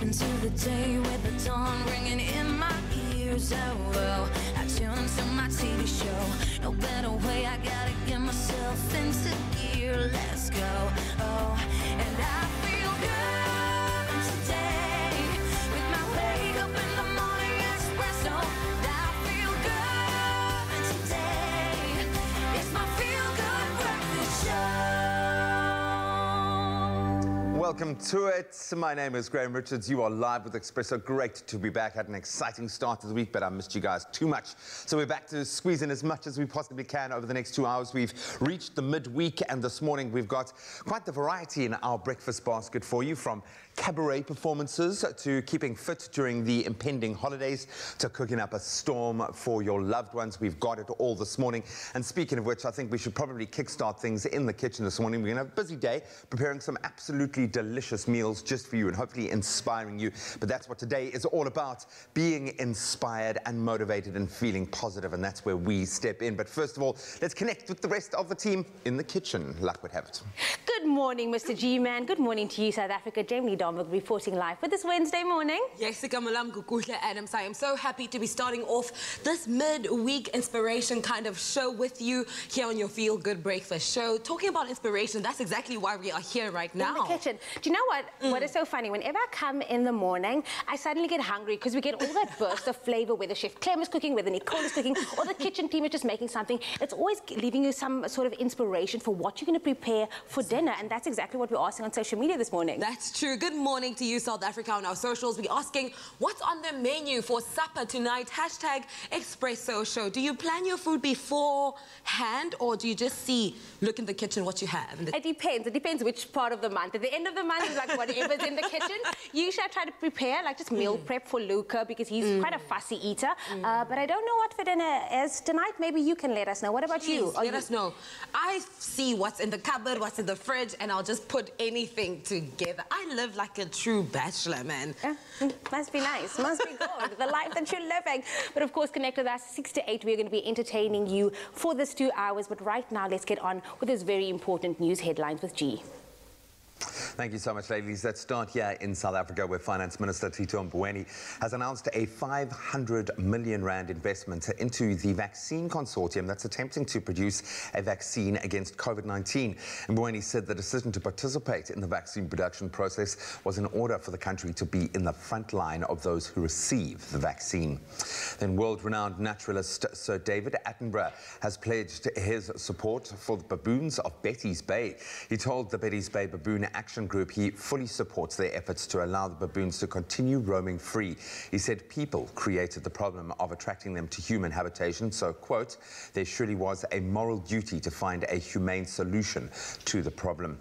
into the day with the dawn ringing in my ears. Oh, well, I tune into my TV show. No better way, I gotta get myself into gear. Let's go. Oh, and I feel good today with my wake up in the morning espresso. And I feel good today. It's my feel good breakfast show. Welcome to it. My name is Graham Richards. You are live with Expresso. Great to be back. Had an exciting start to the week, but I missed you guys too much. So we're back to squeeze in as much as we possibly can over the next 2 hours. We've reached the midweek, and this morning we've got quite the variety in our breakfast basket for you, from cabaret performances to keeping fit during the impending holidays to cooking up a storm for your loved ones. We've got it all this morning. And speaking of which, I think we should probably kickstart things in the kitchen this morning. We're going to have a busy day preparing some absolutely delicious meals just for you and hopefully inspiring you. But that's what today is all about, being inspired and motivated and feeling positive, and that's where we step in. But first of all, let's connect with the rest of the team in the kitchen. Luck would have it. Good morning, Mr. G-Man. Good morning to you, South Africa. Jamie Domberg reporting live for this Wednesday morning. Yes, Adams. I am so happy to be starting off this midweek inspiration kind of show with you here on your Feel Good Breakfast Show. Talking about inspiration, that's exactly why we are here right now. In the kitchen. Do you know what? What is so funny? Whenever I come in the morning, I suddenly get hungry because we get all that burst of flavor, whether Chef Clem is cooking, whether Nicole is cooking, or the kitchen team is just making something. It's always leaving you some sort of inspiration for what you're going to prepare for dinner, and that's exactly what we're asking on social media this morning. That's true. Good morning to you, South Africa. On our socials, we're asking what's on the menu for supper tonight. Hashtag Expresso Show. Do you plan your food beforehand, or do you just look in the kitchen what you have? It depends. It depends which part of the month. At the end of the month, it's like whatever's in the kitchen. Usually I try to prepare like just meal prep for Luca because he's quite a fussy eater. But I don't know what for dinner is tonight. Maybe you can let us know. What about you? Let us know. I see what's in the cupboard, what's in the fridge, and I'll just put anything together. I live like a true bachelor, man. Must be nice. Must be good. The life that you're living. But of course, connect with us 6 to 8. We're going to be entertaining you for this 2 hours. But right now, let's get on with those very important news headlines with G. Thank you so much, ladies. Let's start here in South Africa, where Finance Minister Tito Mboweni has announced a 500 million rand investment into the vaccine consortium that's attempting to produce a vaccine against COVID-19. Mboweni said the decision to participate in the vaccine production process was in order for the country to be in the front line of those who receive the vaccine. Then world-renowned naturalist Sir David Attenborough has pledged his support for the baboons of Betty's Bay. He told the Betty's Bay Baboon Action Group he fully supports their efforts to allow the baboons to continue roaming free. He said people created the problem of attracting them to human habitation, so, quote, there surely was a moral duty to find a humane solution to the problem.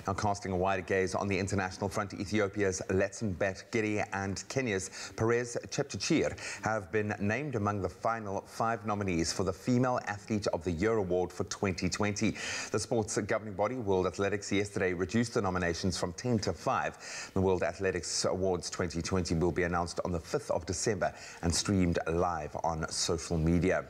Now, casting a wider gaze on the international front, Ethiopia's Letsenbet Giri and Kenya's Perez Chepchirchir have been named among the final 5 nominees for the Female Athlete of the Year award for 2020. The sports governing body, World Athletics, yesterday reduced the nominations from 10 to 5. The World Athletics Awards 2020 will be announced on the 5th of December and streamed live on social media.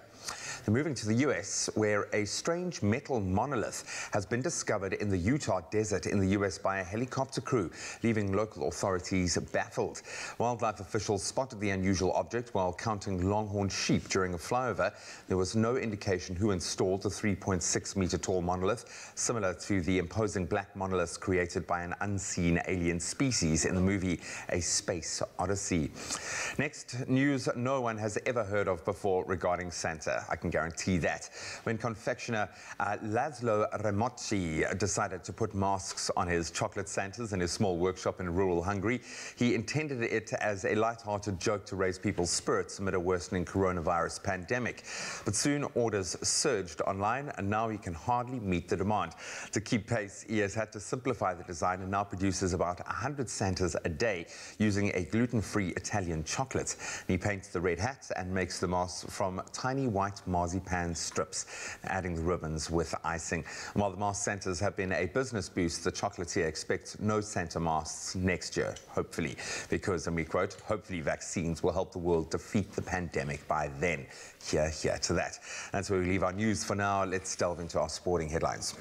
Then moving to the US, where a strange metal monolith has been discovered in the Utah desert in the US by a helicopter crew, leaving local authorities baffled. Wildlife officials spotted the unusual object while counting longhorn sheep during a flyover. There was no indication who installed the 3.6-meter tall monolith, similar to the imposing black monoliths created by an unseen alien species in the movie A Space Odyssey. Next, news no one has ever heard of before regarding Santa. I can guarantee that. When confectioner Laszlo Ramocci decided to put masks on his chocolate Santas in his small workshop in rural Hungary, he intended it as a light-hearted joke to raise people's spirits amid a worsening coronavirus pandemic. But soon orders surged online, and now he can hardly meet the demand. To keep pace, he has had to simplify the design and now produces about 100 Santas a day using a gluten-free Italian chocolate. He paints the red hats and makes the masks from tiny white marzipan strips, adding the ribbons with icing. And while the mask Santas have been a business boost, the chocolatier expects no Santa masks next year, hopefully, because, and we quote, hopefully vaccines will help the world defeat the pandemic by then. Here to that. That's where we leave our news for now. Let's delve into our sporting headlines.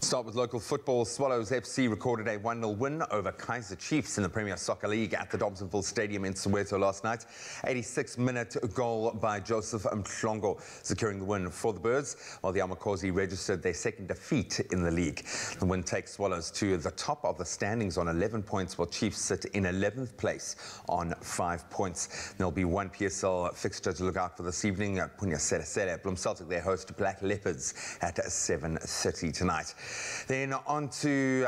Start with local football. Swallows FC recorded a 1-0 win over Kaiser Chiefs in the Premier Soccer League at the Dobsonville Stadium in Soweto last night. 86-minute goal by Joseph Mhlongo, securing the win for the Birds, while the Amakosi registered their second defeat in the league. The win takes Swallows to the top of the standings on 11 points, while Chiefs sit in 11th place on 5 points. There'll be one PSL fixture to look out for this evening. Punya Sere Bloem Celtic, their host Black Leopards at 7:30 tonight. Then on to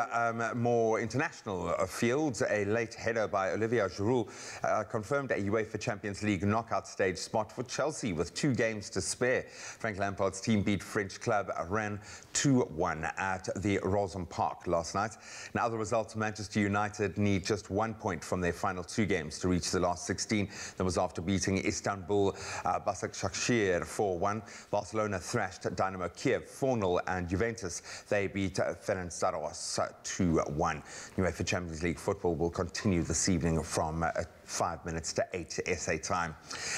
more international fields. A late header by Olivier Giroud confirmed a UEFA Champions League knockout stage spot for Chelsea with 2 games to spare. Frank Lampard's team beat French club Rennes 2-1 at the Rosen Park last night. Now, other results, Manchester United need just 1 point from their final 2 games to reach the last 16. That was after beating Istanbul Başakşehir 4-1. Barcelona thrashed Dynamo Kiev 4-0, and Juventus, they beat Ferencvaros 2-1. UEFA Champions League football will continue this evening from 5 minutes to 8 SA time.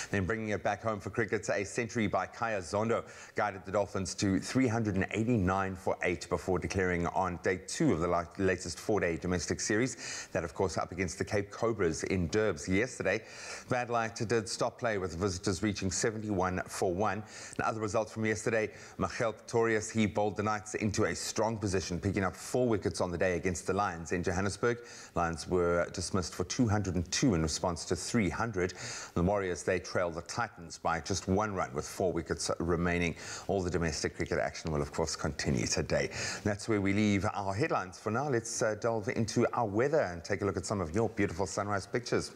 Then bringing it back home for cricket, a century by Kaya Zondo guided the Dolphins to 389 for 8 before declaring on day 2 of the latest 4-day domestic series. That, of course, up against the Cape Cobras in Durbs yesterday. Bad light did stop play with the visitors reaching 71 for 1. Now, other results from yesterday, Michael Pretorius, he bowled the Knights into a strong position, picking up 4 wickets on the day against the Lions in Johannesburg. Lions were dismissed for 202 in response to 300. The Warriors, they trailed the Titans by just 1 run with 4 wickets remaining. All the domestic cricket action will, of course, continue today. That's where we leave our headlines for now. Let's delve into our weather and take a look at some of your beautiful sunrise pictures.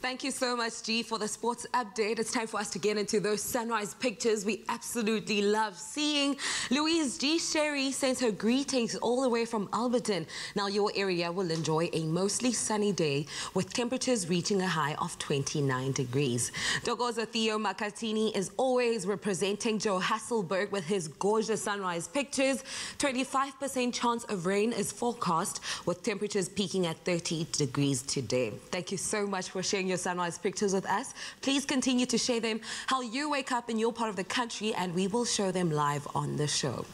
Thank you so much, G, for the sports update. It's time for us to get into those sunrise pictures we absolutely love seeing. Louise G. Sherry sends her greetings all the way from Alberton. Now, your area will enjoy a mostly sunny day with temperatures reaching a high of 29 degrees. Dogozo Theo Makatini is always representing Joe Hasselberg with his gorgeous sunrise pictures. 25% chance of rain is forecast with temperatures peaking at 30 degrees today. Thank you so much for sharing your sunrise pictures with us. Please continue to share them how you wake up in your part of the country, and we will show them live on the show.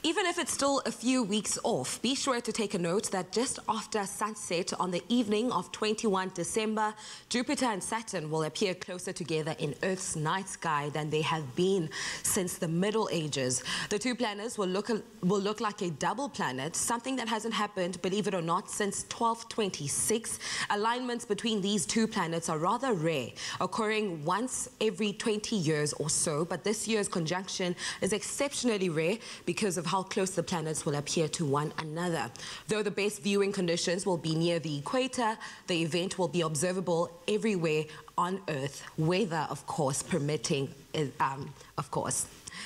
Even if it's still a few weeks off, be sure to take a note that just after sunset on the evening of 21 December, Jupiter and Saturn will appear closer together in Earth's night sky than they have been since the Middle Ages. The 2 planets will look like a double planet, something that hasn't happened, believe it or not, since 1226. Alignments between these 2 planets are rather rare, occurring once every 20 years or so, but this year's conjunction is exceptionally rare because of how close the planets will appear to one another. Though the best viewing conditions will be near the equator, the event will be observable everywhere on Earth, weather, of course, permitting, of course.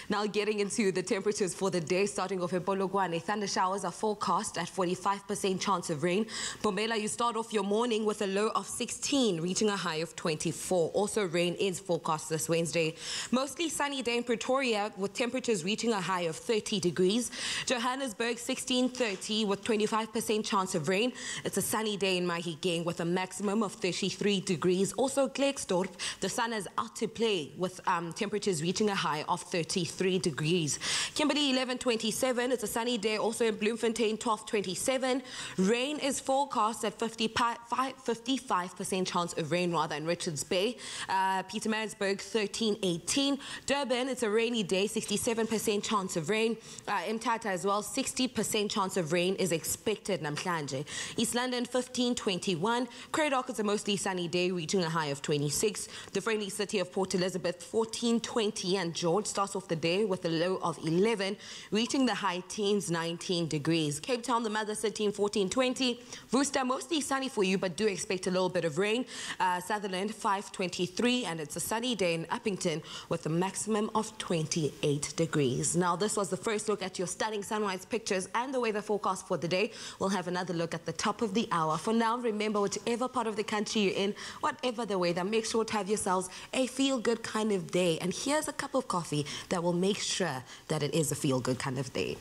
Now, getting into the temperatures for the day, starting off at Polokwane, thunder showers are forecast at 45% chance of rain. Bombela, you start off your morning with a low of 16, reaching a high of 24. Also, rain is forecast this Wednesday. Mostly sunny day in Pretoria with temperatures reaching a high of 30 degrees. Johannesburg, 16:30 with 25% chance of rain. It's a sunny day in Mahikeng with a maximum of 33 degrees. Also, Klerksdorp, the sun is out to play with temperatures reaching a high of 33 degrees. Kimberley, 11:27. It's a sunny day also in Bloemfontein, 12:27. Rain is forecast at 55% chance of rain rather in Richards Bay. Pietermaritzburg, 13:18. Durban, it's a rainy day, 67% chance of rain. Mthatha as well, 60% chance of rain is expected namhlanje. East London, 15:21. Cradock, it's a mostly sunny day, reaching a high of 26. The friendly city of Port Elizabeth, 14:20. And George starts off the day with a low of 11, reaching the high teens, 19 degrees. Cape Town, the mother city, in 14:20. Worcester, mostly sunny for you, but do expect a little bit of rain. Sutherland, 5:23, and it's a sunny day in Uppington with a maximum of 28 degrees. Now, this was the first look at your stunning sunrise pictures and the weather forecast for the day. We'll have another look at the top of the hour. For now, remember, whichever part of the country you're in, whatever the weather, make sure to have yourselves a feel-good kind of day. And here's a cup of coffee that will make sure that it is a feel-good kind of day.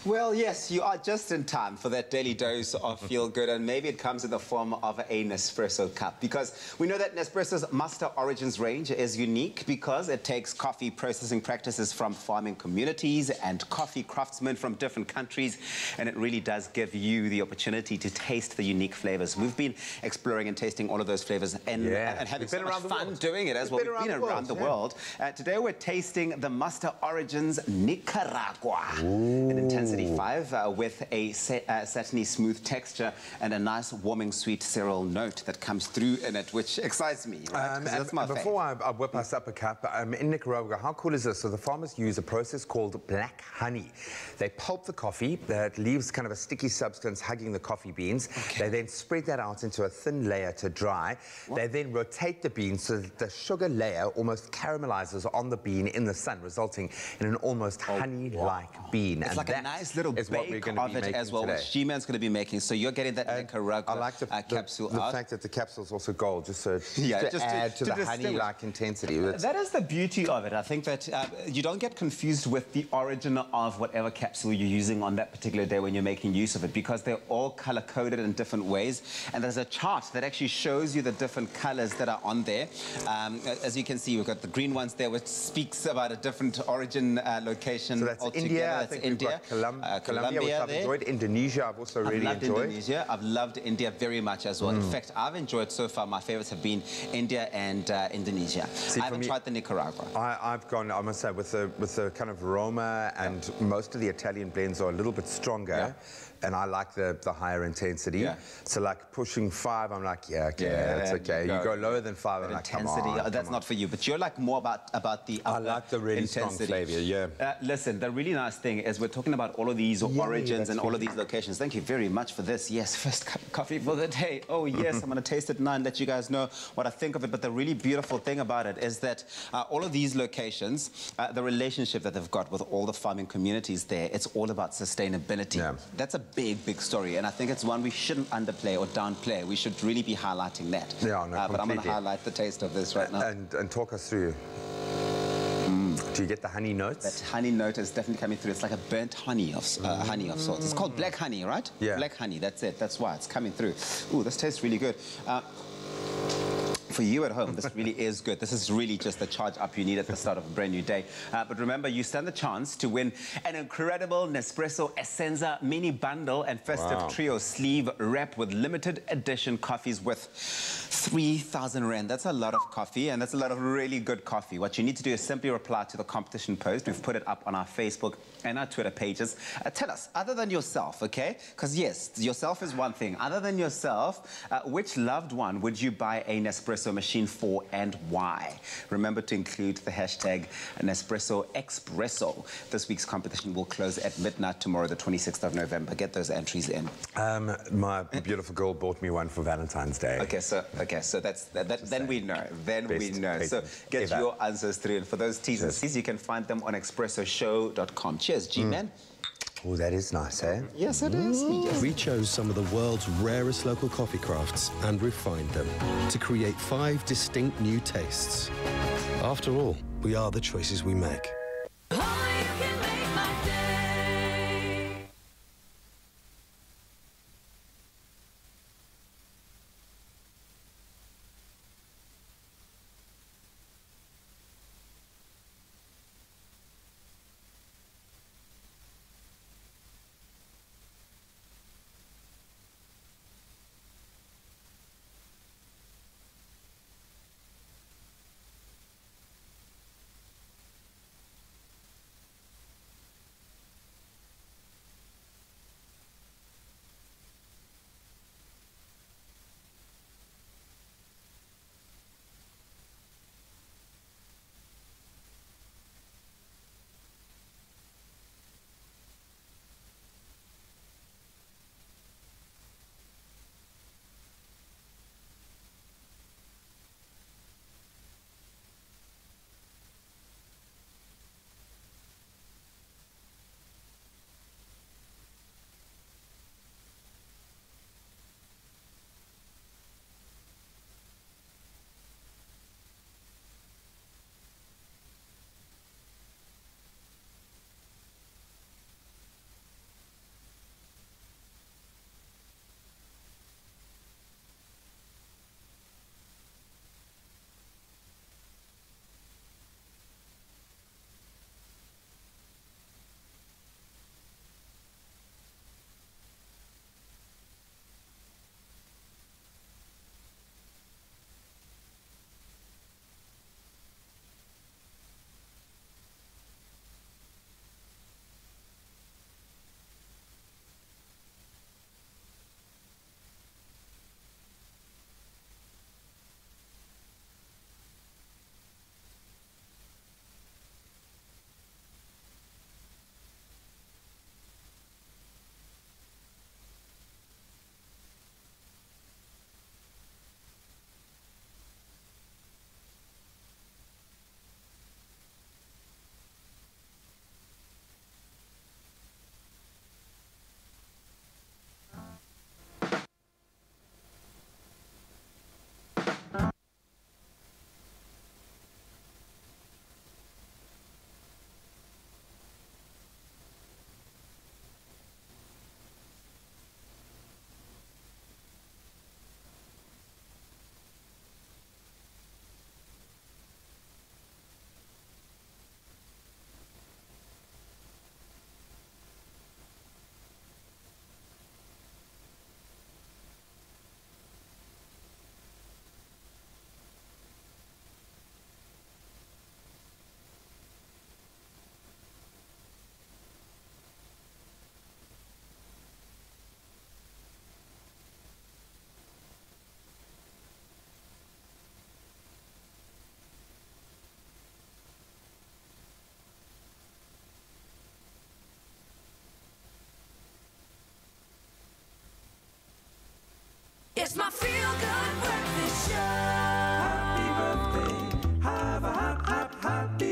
Well, yes, you are just in time for that daily dose of feel-good, and maybe it comes in the form of a Nespresso cup, because we know that Nespresso's Master Origins range is unique because it takes coffee processing practices from farming communities and coffee craftsmen from different countries, and it really does give you the opportunity to taste the unique flavors. We've been exploring and tasting all of those flavors and having so much fun doing it as well. We've been around the world. Today we're tasting the Master Origins Nicaragua. An intensity 5 with a satiny smooth texture and a nice warming sweet cereal note that comes through in it, which excites me. Right? That's my before I whip us up a cup, in Nicaragua, how cool is this? So the farmers use a process called black honey. They pulp the coffee, that leaves kind of a sticky substance hugging the coffee beans. They then spread that out into a thin layer to dry. They then rotate the beans so that the sugar layer almost caramelizes on the bean in the sun, resulting in an almost honey-like bean. It's and like a nice little bake of it as well, which G-Man's going to be making. So you're getting that Nicaragua capsule the out. fact that the capsule is also gold, just to just add to the honey-like intensity. That is the beauty of it. I think that you don't get confused with the origin of whatever capsule you're using on that particular day when you're making use of it, because they're all color-coded in different ways. And there's a chart that actually shows you the different colors that are on there. As you can see, we've got the green ones there, which speaks about a different origin location. So that's India. I think India. Colombia, which I've enjoyed. Indonesia, I've also really enjoyed. Indonesia. I've loved India very much as well. In fact, I've enjoyed so far. My favorites have been India and Indonesia. I haven't tried the Nicaragua. I've gone, I must say, with the kind of aroma, and most of the Italian blends are a little bit stronger. And I like the higher intensity. So like pushing 5, I'm like, that's okay. You go lower than 5, I'm like, come on. That's not for you. But you're like more about the I like the really strong flavor, listen, the really nice thing is we're talking about all of these origins and all of these locations. Thank you very much for this. Yes, first cup of coffee for the day. Oh, yes, I'm going to taste it now and let you guys know what I think of it. But the really beautiful thing about it is that all of these locations, the relationship that they've got with all the farming communities there, it's all about sustainability. That's a big story, and I think it's one we shouldn't underplay or downplay. We should really be highlighting that. But I'm going to highlight the taste of this right now. And talk us through. Do you get the honey notes? That honey note is definitely coming through. It's like a burnt honey of sorts. It's called black honey, right? Black honey, that's it. That's why it's coming through. Ooh, this tastes really good. For you at home, this really is good. This is really just the charge up you need at the start of a brand new day. But remember, you stand the chance to win an incredible Nespresso Essenza mini bundle and festive trio sleeve wrap with limited edition coffees with 3,000 Rand. That's a lot of coffee, and that's a lot of really good coffee. What you need to do is simply reply to the competition post. We've put it up on our Facebook and our Twitter pages. Tell us, other than yourself, okay? Because yes, yourself is one thing. Other than yourself, which loved one would you buy a Nespresso machine for and why? Remember to include the hashtag Nespresso Expresso. This week's competition will close at midnight tomorrow, the 26th of November. Get those entries in. My beautiful girl bought me one for Valentine's Day. Okay, so that's then we know. Then we know. So get your answers through, and for those T's and C's, you can find them on expressoshow.com. Cheers, G-Man. Oh, that is nice, eh? Yes, it is. Yes. We chose some of the world's rarest local coffee crafts and refined them to create 5 distinct new tastes. After all, we are the choices we make.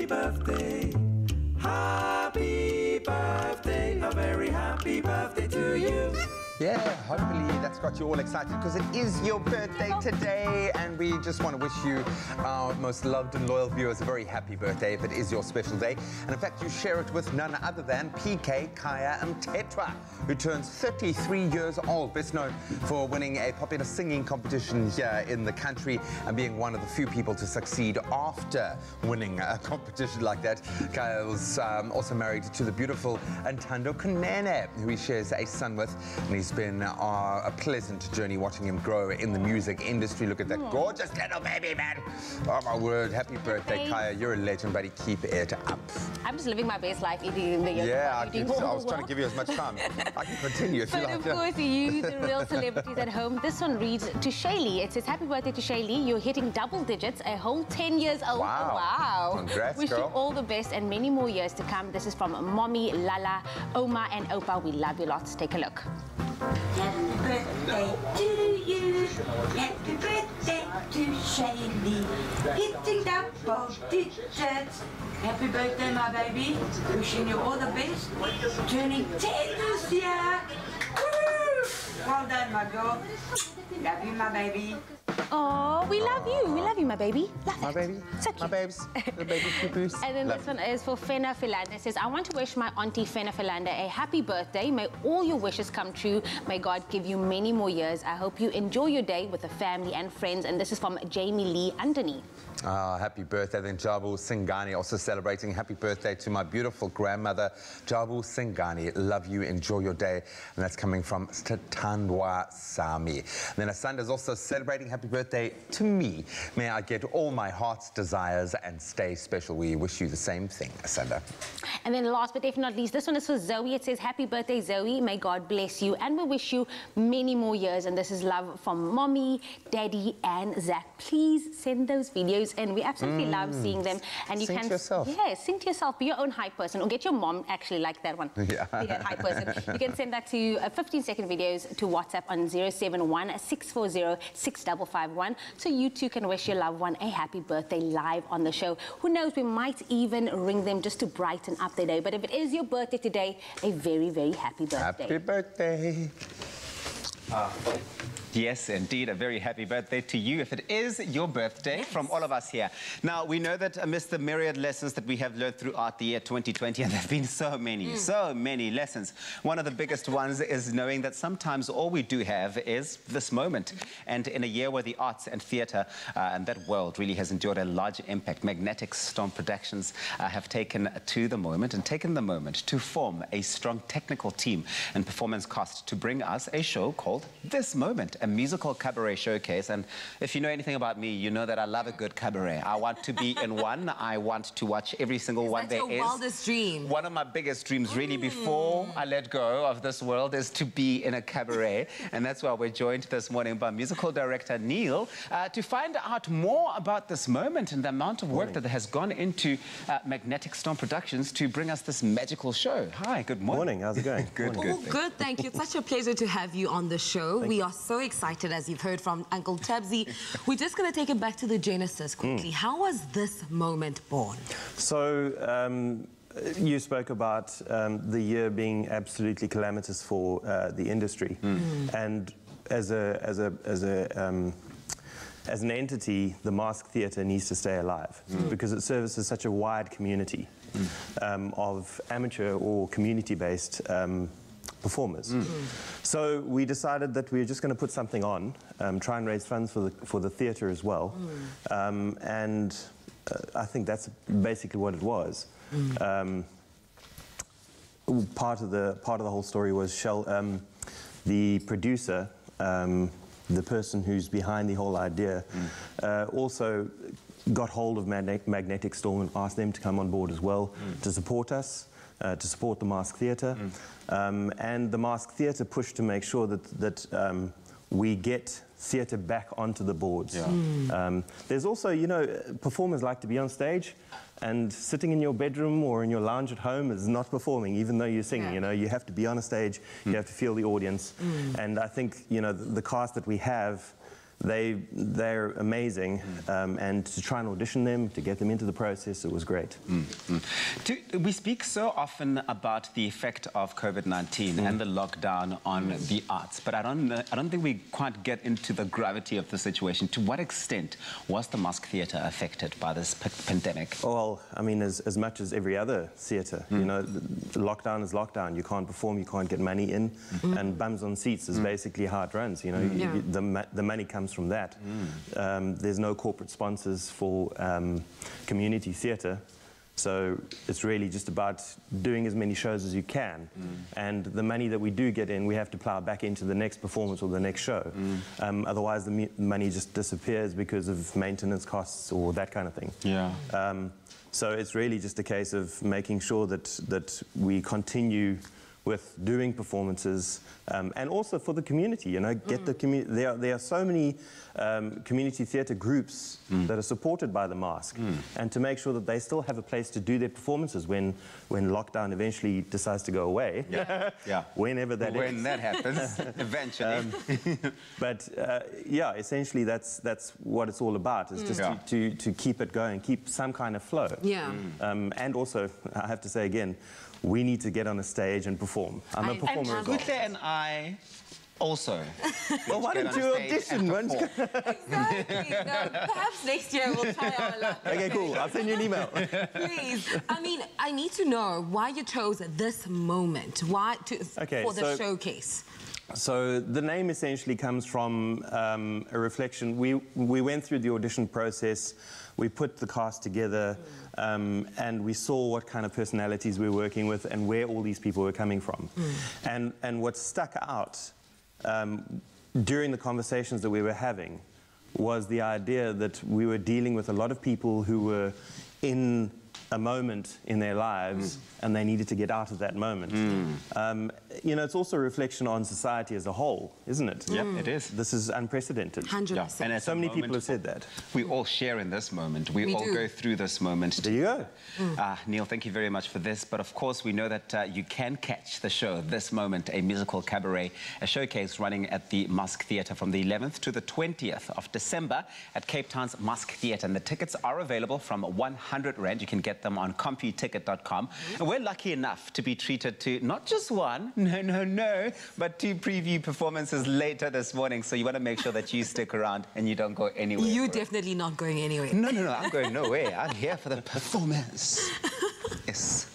birthday. Happy birthday, a very happy birthday to you. Yeah, hopefully that's got you all excited because it is your birthday today and we just want to wish you, our most loved and loyal viewers, a very happy birthday if it is your special day. And in fact, you share it with none other than PK, Kaya and Tetra, who turns 33 years old, best known for winning a popular singing competition here in the country and being one of the few people to succeed after winning a competition like that. Kaya was also married to the beautiful Ntando Kunene, who he shares a son with, and he's been a pleasant journey watching him grow in the music industry. Look at that gorgeous little baby, man. Oh, my word. Happy birthday, Kaya. You're a legend, buddy. Keep it up. I'm just living my best life eating the yogurt. Yeah, I was trying to give you as much time. I can continue if you like. But of course, you, the real celebrities at home. This one reads to Shaylee. It says, happy birthday to Shaylee. You're hitting double digits, a whole 10 years old. Wow. Wow. Congrats, Wish girl. you all the best and many more years to come. This is from Mommy, Lala, Oma and Opa. We love you lots. Take a look. Happy birthday to you. Happy birthday to Shaylee. Hitting double digits. Happy birthday, my baby. Wishing you all the best. Turning 10 this year. Woo! Well done, my girl. Love you, my baby. Oh, we love you. We love you, my baby. Love My it. baby, So cute. my babes, the baby poo-poos. And then this one is for Fena Philander. It says, I want to wish my auntie Fena Philander a happy birthday. May all your wishes come true. May God give you many more years. I hope you enjoy your day with the family and friends. And this is from Jamie Lee Anthony. Happy birthday. Then Jabu Singhani also celebrating happy birthday to my beautiful grandmother, Jabu Singhani. Love you, enjoy your day. And that's coming from Statandwa Sami. Then Asanda is also celebrating happy birthday to me. May I get all my heart's desires and stay special. We wish you the same thing, Asanda. And then last but definitely not least, this one is for Zoe. It says, happy birthday, Zoe. May God bless you. And we wish you many more years. And this is love from Mommy, Daddy, and Zach. Please send those videos in. We absolutely love seeing them. And you Sing can to yourself. Yeah, sing to yourself. Be your own hype person. Or get your mom actually like that one. Yeah. Be that hype person. You can send that to 15-second videos to WhatsApp on 071-640-6551. So you too can wish your loved one a happy birthday live on the show. Who knows, we might even ring them just to brighten up their day. But if it is your birthday today, a very, very happy birthday. Happy birthday. Yes, indeed, a very happy birthday to you if it is your birthday from all of us here. Now, we know that amidst the myriad lessons that we have learned throughout the year 2020, and there have been so many lessons, one of the biggest ones is knowing that sometimes all we do have is this moment. And in a year where the arts and theatre and that world really has endured a large impact, Magnetic Storm Productions have taken to the moment and taken the moment to form a strong technical team and performance cast to bring us a show called This Moment, a musical cabaret showcase. And if you know anything about me, you know that I love a good cabaret. I want to be in one. I want to watch every single one there is. That's your wildest dream? One of my biggest dreams, really, before I let go of this world, is to be in a cabaret. And that's why we're joined this morning by musical director Neil to find out more about this moment and the amount of work that has gone into Magnetic Storm Productions to bring us this magical show. Hi, good morning. Morning, how's it going? Good. Good, thank you. It's such a pleasure to have you on the show. We are so excited, as you've heard from Uncle Tabsy. We're just going to take it back to the genesis quickly. How was this moment born? So, you spoke about the year being absolutely calamitous for the industry. And as an entity, the Masked Theatre needs to stay alive because it services such a wide community of amateur or community-based performers. So we decided that we were just going to put something on, try and raise funds for the theatre as well, and I think that's basically what it was. Part of the whole story was the producer, the person who's behind the whole idea, also got hold of Magnetic Storm and asked them to come on board as well to support us. To support the Masked Theatre, and the Masked Theatre pushed to make sure that we get theatre back onto the boards. There's also, you know, performers like to be on stage, and sitting in your bedroom or in your lounge at home is not performing, even though you're singing. You know, you have to be on a stage, you have to feel the audience, and I think, you know, the cast that we have they're amazing, and to try and audition them, to get them into the process, it was great. We speak so often about the effect of COVID-19 and the lockdown on the arts, but I don't think we quite get into the gravity of the situation. To what extent was the Mask Theatre affected by this pandemic? Well, I mean, as much as every other theatre, you know, the lockdown is lockdown. You can't perform, you can't get money in, and bums on seats is basically how it runs. You know, the money comes from that. There's no corporate sponsors for community theatre, so it's really just about doing as many shows as you can, and the money that we do get in, we have to plough back into the next performance or the next show. Otherwise, the money just disappears because of maintenance costs or that kind of thing. So it's really just a case of making sure that we continue with doing performances, and also for the community, you know, get the community. There are so many community theatre groups that are supported by the Mask, and to make sure that they still have a place to do their performances when lockdown eventually decides to go away. Whenever that is. When that happens, eventually. But yeah, essentially that's what it's all about, is just to keep it going, keep some kind of flow. And also, I have to say again, we need to get on a stage and perform. I'm a performer as well. Gute and I also. Well, why don't you audition? Exactly. No, perhaps next year we'll try our luck. Okay, cool. I'll send you an email. Please. I mean, I need to know why you chose this moment. Why for the showcase? So the name essentially comes from a reflection. We went through the audition process, we put the cast together, and we saw what kind of personalities we were working with and where all these people were coming from. And what stuck out during the conversations that we were having was the idea that we were dealing with a lot of people who were in a moment in their lives and they needed to get out of that moment. You know, it's also a reflection on society as a whole, isn't it? Yep, it is. This is unprecedented. 100%. And so many people have said that. We all share in this moment. We all go through this moment. There you go. Neil, thank you very much for this. But of course, we know that you can catch the show, This Moment, a musical cabaret, a showcase running at the Mask Theatre from the 11th to the 20th of December at Cape Town's Mask Theatre. And the tickets are available from 100 Rand. You can get them on computicket.com. And we're lucky enough to be treated to not just one, no, but 2 preview performances later this morning. So you want to make sure that you stick around and you don't go anywhere. You're definitely not going anywhere. No, I'm going nowhere. I'm here for the performance. Yes.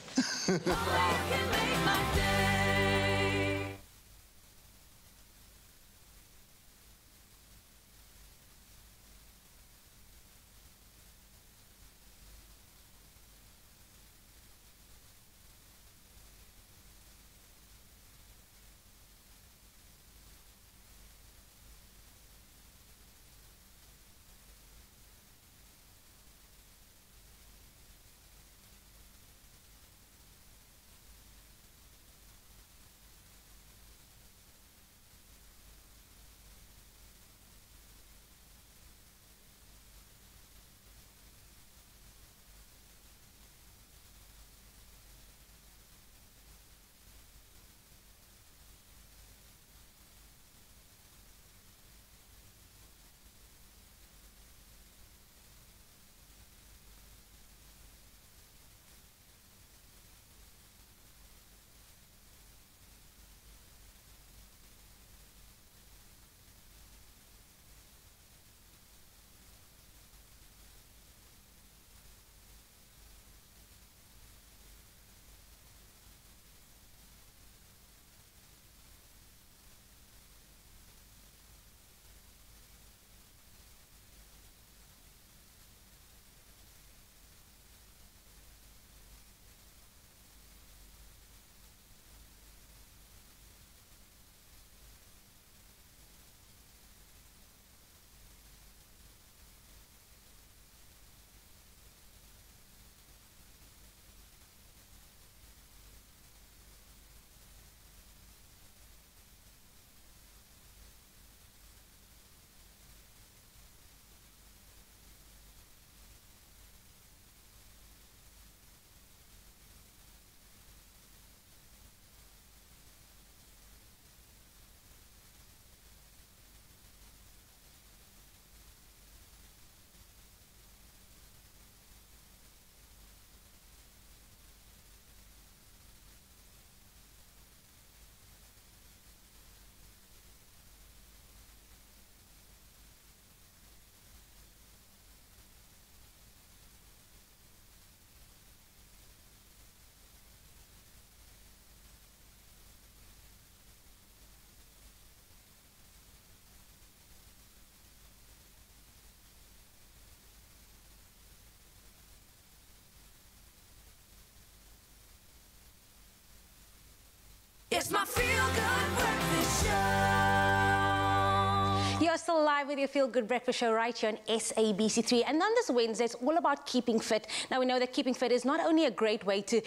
live with your Feel Good Breakfast Show right here on SABC3. And on this Wednesday, it's all about keeping fit. Now, we know that keeping fit is not only a great way to,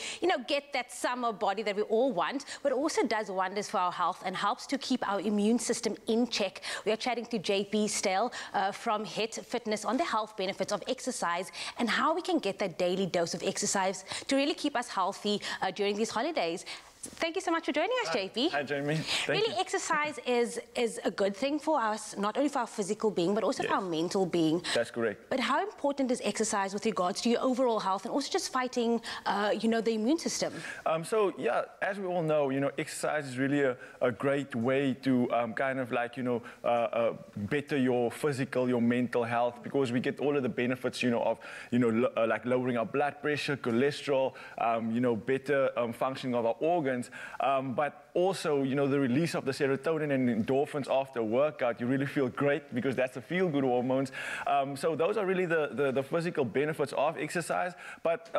get that summer body that we all want, but also does wonders for our health and helps to keep our immune system in check. We are chatting to JP Stale from HIT Fitness on the health benefits of exercise and how we can get that daily dose of exercise to really keep us healthy during these holidays. Thank you so much for joining us, JP. Hi, Jamie. Thank you. Exercise is a good thing for us, not only for our physical being, but also for our mental being. That's correct. But how important is exercise with regards to your overall health and also just fighting, the immune system? So, yeah, as we all know, exercise is really a great way to better your physical, your mental health, because we get all of the benefits, of, like lowering our blood pressure, cholesterol, better functioning of our organs. But also, the release of the serotonin and endorphins after a workout, you really feel great because that's the feel-good hormones. So those are really the physical benefits of exercise. But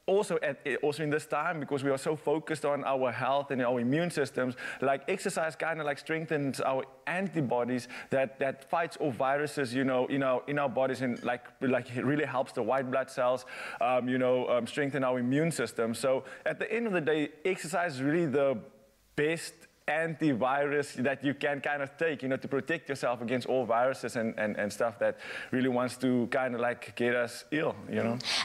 also in this time, because we are so focused on our health and our immune systems, like exercise kind of like strengthens our antibodies that fights off viruses, in our bodies, and like it really helps the white blood cells, strengthen our immune system. So at the end of the day, exercise is really the best antivirus that you can kind of take, to protect yourself against all viruses and stuff that really wants to kind of like get us ill,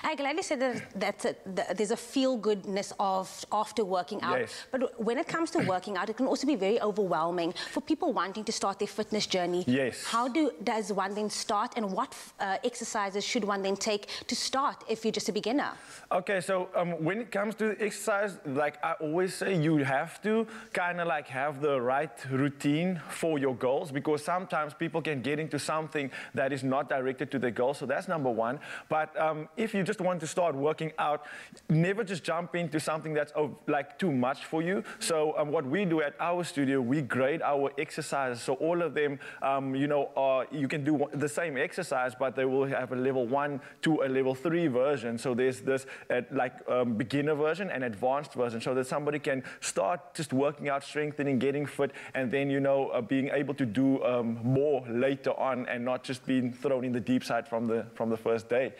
I gladly said that there's a feel-goodness of after working out. Yes. But when it comes to working out, it can also be very overwhelming for people wanting to start their fitness journey. Yes. How does one then start, and what exercises should one then take to start if you're just a beginner? Okay, so when it comes to exercise, like I always say, you have to kind of like have the right routine for your goals, because sometimes people can get into something that is not directed to their goals. So that's number one. But if you just want to start working out, never just jump into something that's like too much for you. So what we do at our studio, we grade our exercises. So all of them, you can do the same exercise, but they will have a level 1 to a level 3 version. So there's this beginner version and advanced version, so that somebody can start just working out, strengthening, getting fit, and then being able to do more later on, and not just being thrown in the deep side from the first day.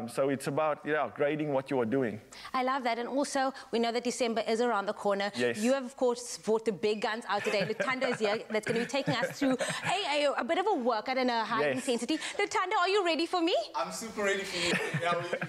So it's about grading what you are doing. I love that. And also we know that December is around the corner. Yes. You have of course brought the big guns out today. Lutando is here, that's going to be taking us through a bit of a workout and a high intensity. Lutando, are you ready for me? I'm super ready for you.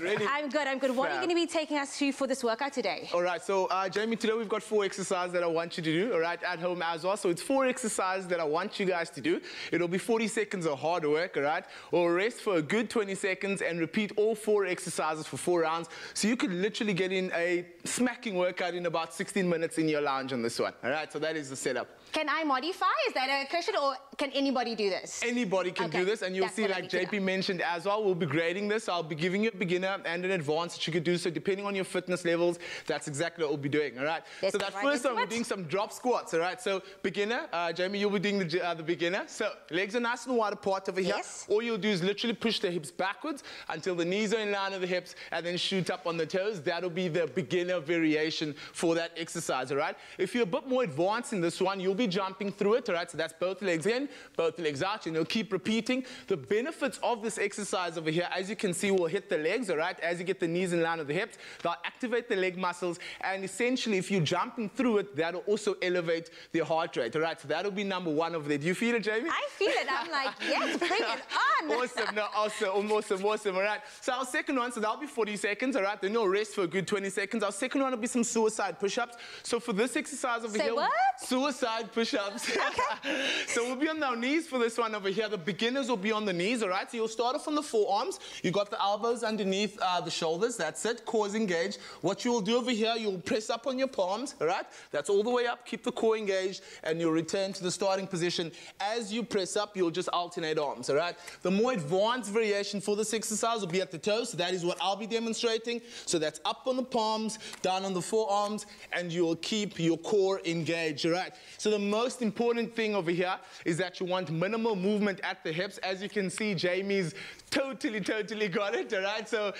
Ready? I'm good. What are you going to be taking us through for this workout today? All right, so Jamie, today we've got 4 exercises that I want you to do, all right, at home as well. So it's 4 exercises that I want you guys to do. It'll be 40 seconds of hard work, all right? Or rest for a good 20 seconds and repeat all 4 exercises for 4 rounds. So you could literally get in a smacking workout in about 16 minutes in your lounge on this one, all right? So that is the setup. Can I modify? Is that a question, or can anybody do this? Anybody can do this, and you'll see, like JP mentioned as well, we'll be grading this. I'll be giving you a beginner and an advanced that you could do. So depending on your fitness levels, that's exactly what we'll be doing, all right? So that first one, we're doing some drop squats, all right? So beginner, Jamie, you'll be doing the beginner. So legs are nice and wide apart over here. Yes. All you'll do is literally push the hips backwards until the knees are in line with the hips, and then shoot up on the toes. That'll be the beginner variation for that exercise, all right? If you're a bit more advanced in this one, you'll be jumping through it, all right? So that's both legs in, both legs out, and you'll keep repeating. The benefits of this exercise over here, as you can see, will hit the legs, all right? As you get the knees in line with the hips, they'll activate the leg muscles, and essentially, if you're jumping through it, that'll also elevate the heart rate, all right? So that'll be number 1 over there. Do you feel it, Jamie? I feel it. I'm like, yes, bring it on. Awesome. No, awesome, all right? So our second one, so that'll be 40 seconds, all right? Then you'll rest for a good 20 seconds. Our second one will be some suicide push-ups. So for this exercise over here, what? Suicide push-ups. Okay. So we'll be on our knees for this one over here. The beginners will be on the knees, all right? So you'll start off on the forearms. You got the elbows underneath the shoulders. That's it. Cores engaged. What you'll do over here, you'll press up on your palms, all right? That's all the way up. Keep the core engaged, and you'll return to the starting position. As you press up, you'll just alternate arms, all right? The more advanced variation for this exercise will be at the toes. So that is what I'll be demonstrating. So that's up on the palms, down on the forearms, and you'll keep your core engaged, all right? So the most important thing over here is that you want minimal movement at the hips. As you can see, Jamie's Totally got it, all right? So,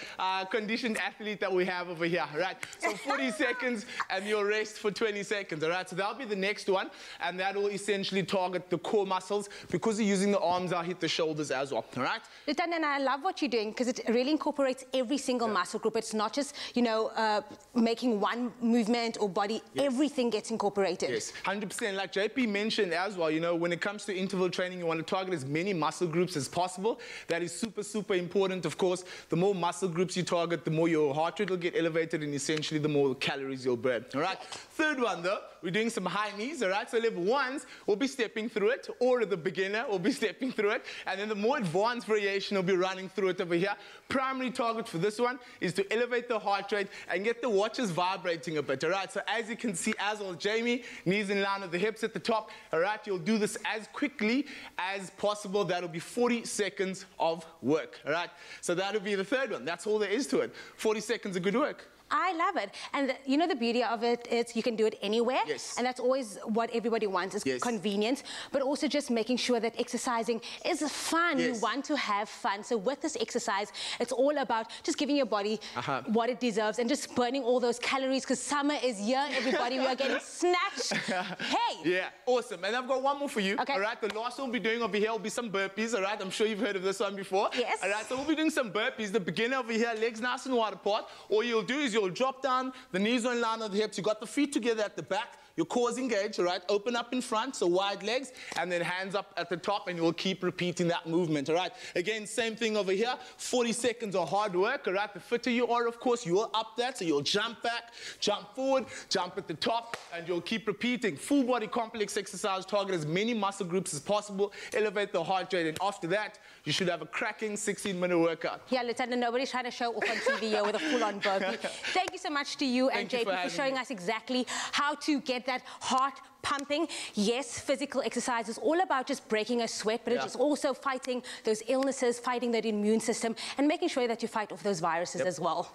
conditioned athlete that we have over here, all right? So 40 seconds and you'll rest for 20 seconds, all right? So that'll be the next one, and that will essentially target the core muscles. Because you're using the arms, I'll hit the shoulders as well, all right? And I love what you're doing because it really incorporates every single muscle group. It's not just, you know, making one movement or body. Everything gets incorporated. Yes, 100%. Like JP mentioned as well, you know, when it comes to interval training, you want to target as many muscle groups as possible. That is super important. Of course, the more muscle groups you target, the more your heart rate will get elevated, and essentially the more calories you'll burn, all right? Third one, though, we're doing some high knees, all right? So level 1s, we'll be stepping through it, or the beginner will be stepping through it, and then the more advanced variation will be running through it over here. Primary target for this one is to elevate the heart rate and get the watches vibrating a bit, all right? So as you can see, as well, Jamie, knees in line with the hips at the top, all right? You'll do this as quickly as possible. That'll be 40 seconds of work, all right? So that'll be the third one. That's all there is to it. 40 seconds of good work. I love it. And you know, the beauty of it is you can do it anywhere. Yes. And that's always what everybody wants is convenience, but also just making sure that exercising is fun. Yes. You want to have fun. So with this exercise, it's all about just giving your body what it deserves and just burning all those calories, because summer is here, everybody. We are getting snatched. Hey! Yeah, awesome. And I've got one more for you. Okay. All right, the last one we'll be doing over here will be some burpees, all right? I'm sure you've heard of this one before. Yes. All right, so we'll be doing some burpees. The beginner over here, legs nice and wide apart. All you'll do is you'll drop down, the knees are in line with the hips, you got the feet together at the back, your core's engaged, all right? Open up in front, so wide legs, and then hands up at the top, and you'll keep repeating that movement, all right? Again, same thing over here, 40 seconds of hard work, all right? The fitter you are, of course, you will up that, so you'll jump back, jump forward, jump at the top, and you'll keep repeating. Full body complex exercise, target as many muscle groups as possible, elevate the heart rate, and after that, you should have a cracking 16-minute workout. Yeah, Lieutenant, nobody's trying to show off on TV here with a full-on burpee. Thank you so much to you and JP for showing us exactly how to get that heart pumping. Yes, physical exercise is all about just breaking a sweat, but it's also fighting those illnesses, fighting that immune system, and making sure that you fight off those viruses as well.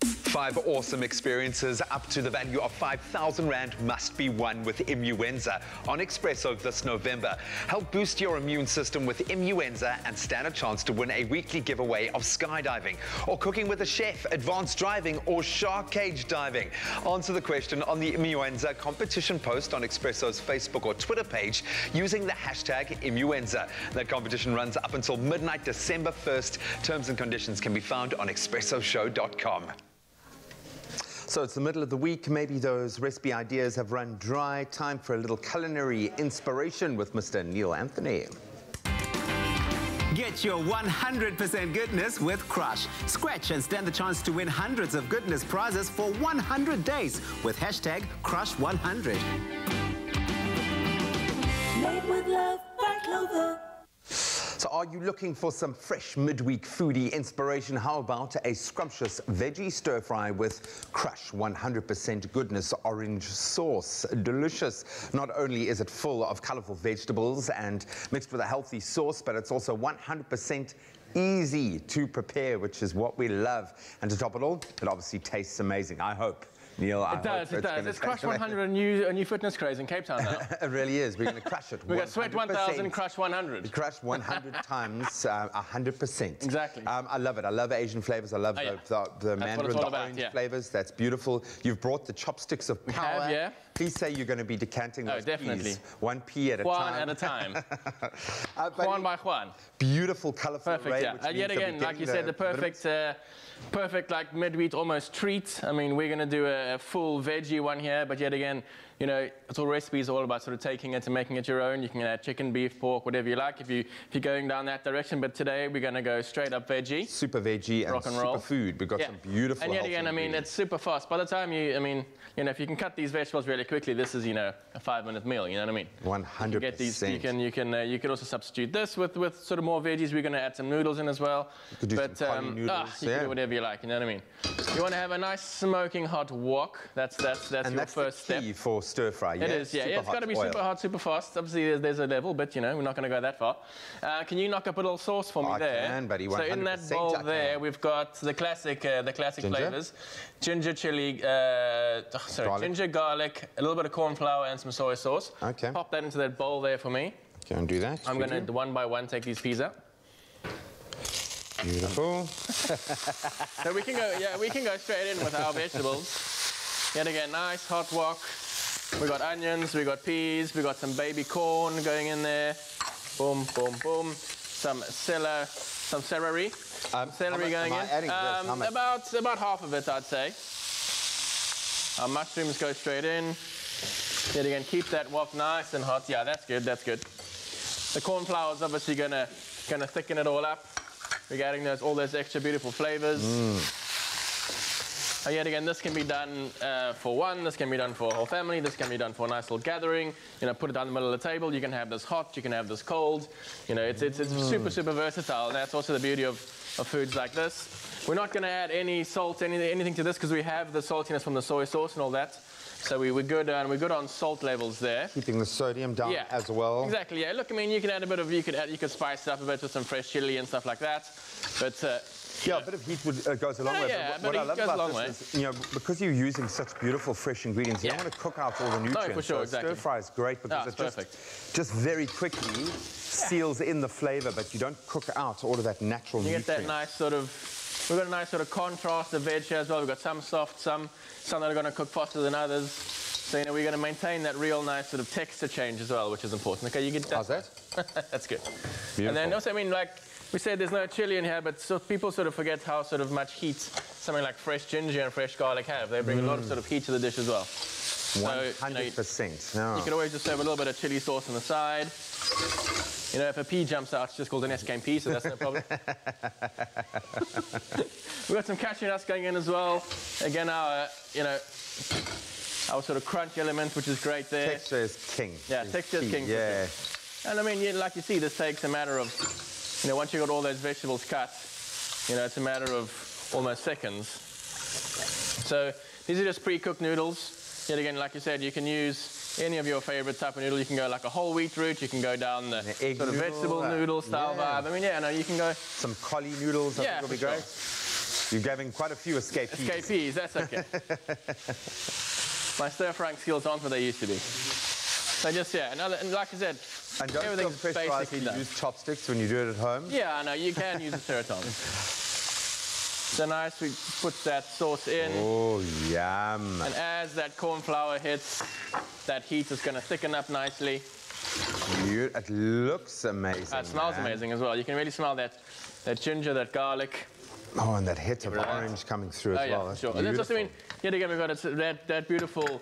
5 awesome experiences up to the value of 5,000 Rand must be won with Immuenza on Expresso this November. Help boost your immune system with Immuenza and stand a chance to win a weekly giveaway of skydiving or cooking with a chef, advanced driving or shark cage diving. Answer the question on the Immuenza competition post on Expresso's Facebook or Twitter page using the hashtag Immuenza. That competition runs up until midnight December 1st. Terms and conditions can be found on expressoshow.com. So it's the middle of the week, maybe those recipe ideas have run dry. Time for a little culinary inspiration with Mr. Neil Anthony. Get your 100% goodness with Crush. Scratch and stand the chance to win hundreds of goodness prizes for 100 days with hashtag Crush100. Made with love by Clover. So are you looking for some fresh midweek foodie inspiration? How about a scrumptious veggie stir fry with Crush 100% goodness orange sauce? Delicious. Not only is it full of colorful vegetables and mixed with a healthy sauce, but it's also 100% easy to prepare, which is what we love. And to top it all, it obviously tastes amazing, I hope. Neil, it does. It's Crush 100, a new fitness craze in Cape Town now. It really is. We're going to crush it. We're going to sweat 1,000, crush 100. Crush 100 times 100%. Exactly. I love it. I love Asian flavors. I love the mandarin, the orange flavors. That's beautiful. You've brought the chopsticks of power. We have, yeah. Please say you're going to be decanting those definitely. peas. 1 pea at a time. One at a time. Juan by Juan. Beautiful, colorful array. Yeah. Yet again, like you said, the perfect like midweek almost treat. I mean, we're going to do a full veggie one here, but yet again, you know, it's all recipes all about sort of taking it and making it your own. You can add chicken, beef, pork, whatever you like if you're going down that direction. But today we're going to go straight up veggie. Super veggie rock and super roll. Food. We've got some beautiful. And yet again, I mean, it's super fast. By the time if you can cut these vegetables really quickly, this is, a 5-minute meal. You know what I mean? 100%. You get these. You can also substitute this with sort of more veggies. We're going to add some noodles in as well. You could do some noodles. You can do whatever you like. You know what I mean? You want to have a nice smoking hot wok. That's your first step. Key for stir fry. It is. Yeah, it's got to be super hot, super fast. Obviously, there's a level, but we're not going to go that far. Can you knock up a little sauce for me there? I can, buddy. 100%. So in that bowl there, we've got the classic flavors: ginger, chili, ginger, garlic, a little bit of corn flour, and some soy sauce. Okay. Pop that into that bowl there for me. Go and do that. I'm going to, one by one, take these peas out. Beautiful. So we can go straight in with our vegetables. Yet again, nice hot wok. We got onions, we got peas, we got some baby corn going in there. Boom, boom, boom. Some celery. Celery going in. About half of it, I'd say. Our mushrooms go straight in. Yet again, keep that wok nice and hot. Yeah, that's good, that's good. The corn flour is obviously gonna thicken it all up. We're getting all those extra beautiful flavors. Yet again, this can be done for one, this can be done for a whole family, this can be done for a nice little gathering. You know, put it down the middle of the table. You can have this hot, you can have this cold. You know, it's super, super versatile, and that's also the beauty of foods like this. We're not going to add any salt, anything to this, because we have the saltiness from the soy sauce and all that. So we're good on salt levels there. Keeping the sodium down as well. Exactly. Yeah. Look, I mean, you can add a bit of, you could spice it up a bit with some fresh chili and stuff like that. But yeah, a bit of heat goes a long way. Yeah, what I love about this is, you know, because you're using such beautiful fresh ingredients, you don't want to cook out all the nutrients. No, for sure, exactly. Stir fry is great because it just very quickly seals in the flavor, but you don't cook out all of that natural nutrient. You get that nice sort of, we've got a nice sort of contrast of veg here as well. We've got some soft, some that are going to cook faster than others. So, you know, we're going to maintain that real nice sort of texture change as well, which is important. Okay, you get that. How's that? That's good. Beautiful. And then also, I mean, like we said, there's no chili in here, but people sort of forget how sort of much heat something like fresh ginger and fresh garlic have. They bring a lot of sort of heat to the dish as well. 100%. You can always just have a little bit of chili sauce on the side. You know, if a pea jumps out, it's just called an SKP, so that's no problem. We've got some cashew nuts going in as well. Again, our sort of crunch element, which is great there. Texture is king. Yeah, texture is king. Yeah. And I mean, like you see, this takes a matter of, you know, once you've got all those vegetables cut, you know, it's a matter of almost seconds. So these are just pre-cooked noodles. Yet again, like you said, you can use any of your favorite type of noodle. You can go like a whole wheat route. You can go down the sort of vegetable noodle style vibe. I mean, yeah, no, you can go. Some collie noodles, I think will be great. You're giving quite a few escapees. Escapees, that's okay. My stir-frying skills aren't what they used to be. So just, yeah, and like I said, and don't everything's basically done. Use chopsticks when you do it at home? Yeah, no, you can use a turtle. So nice, we put that sauce in. Oh, yum. And as that corn flour hits, that heat is going to thicken up nicely. It looks amazing. It smells amazing as well. You can really smell that ginger, that garlic. Oh, and that hit of orange coming through as well. Yeah, sure. And that's just, I mean, yet again, we've got that beautiful,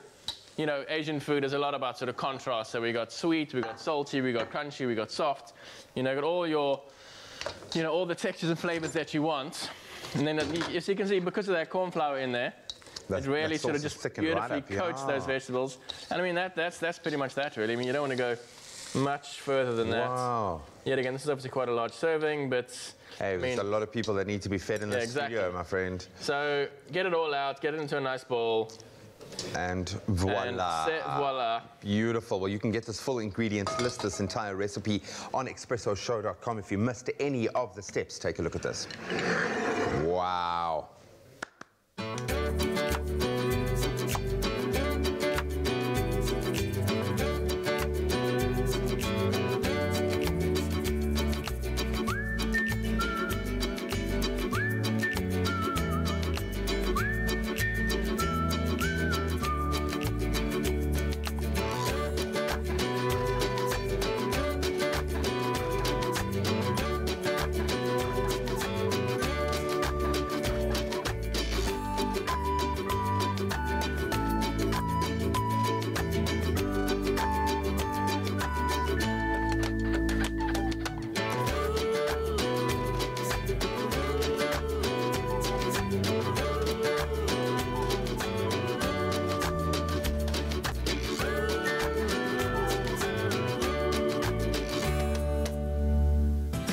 you know, Asian food is a lot about sort of contrast. So we got sweet, we got salty, we got crunchy, we got soft. You know, got all your, you know, all the textures and flavors that you want. And then, as you can see, because of that corn flour in there, it really sort of just beautifully coats those vegetables. And I mean, that's pretty much that, really. I mean, you don't want to go much further than that. Wow. Yet again, this is obviously quite a large serving, but hey, there's a lot of people that need to be fed in the studio, my friend. So get it all out, get it into a nice bowl. And voila. And voila. Beautiful. Well, you can get this full ingredients list, this entire recipe on expressoshow.com. If you missed any of the steps, take a look at this. Wow.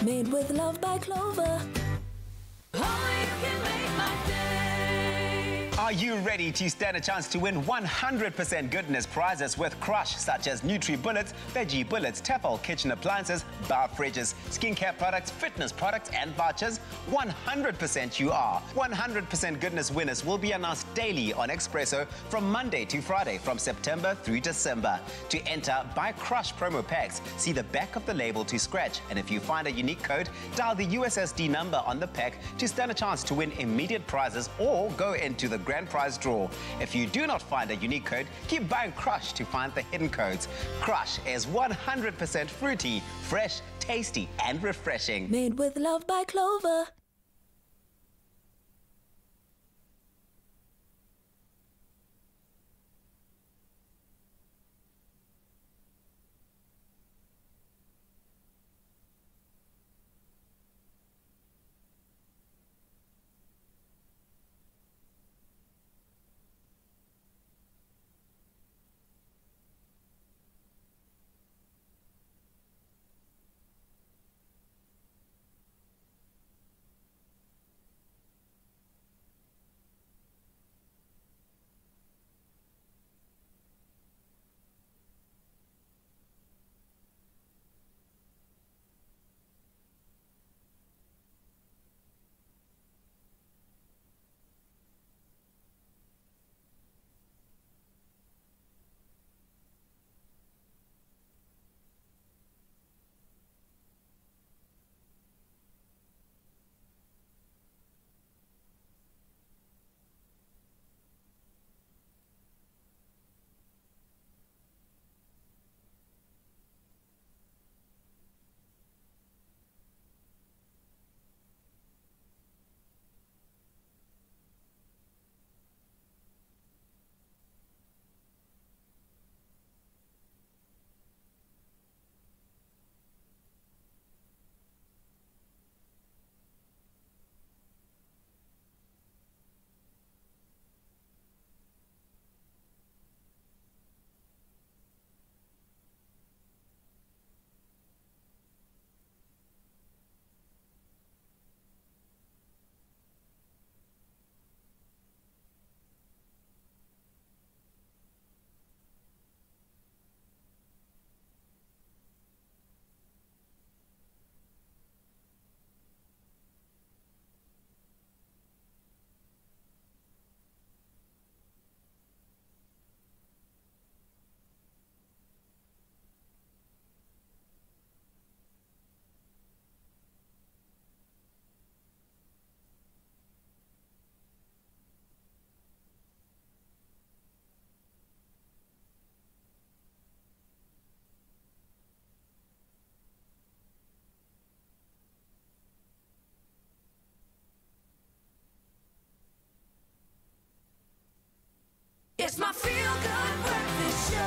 Made with love by Clover. Are Are you ready to stand a chance to win 100% goodness prizes with Crush, such as Nutri-Bullets, Veggie Bullets, Tefal kitchen appliances, bar fridges, skincare products, fitness products, and vouchers? 100% you are. 100% goodness winners will be announced daily on Expresso from Monday to Friday from September through December. To enter, buy Crush promo packs. See the back of the label to scratch, and if you find a unique code, dial the USSD number on the pack to stand a chance to win immediate prizes or go into the grand prize draw. If you do not find a unique code, keep buying Crush to find the hidden codes. Crush is 100% fruity, fresh, tasty, and refreshing. Made with love by Clover. It's my feel-good breakfast show.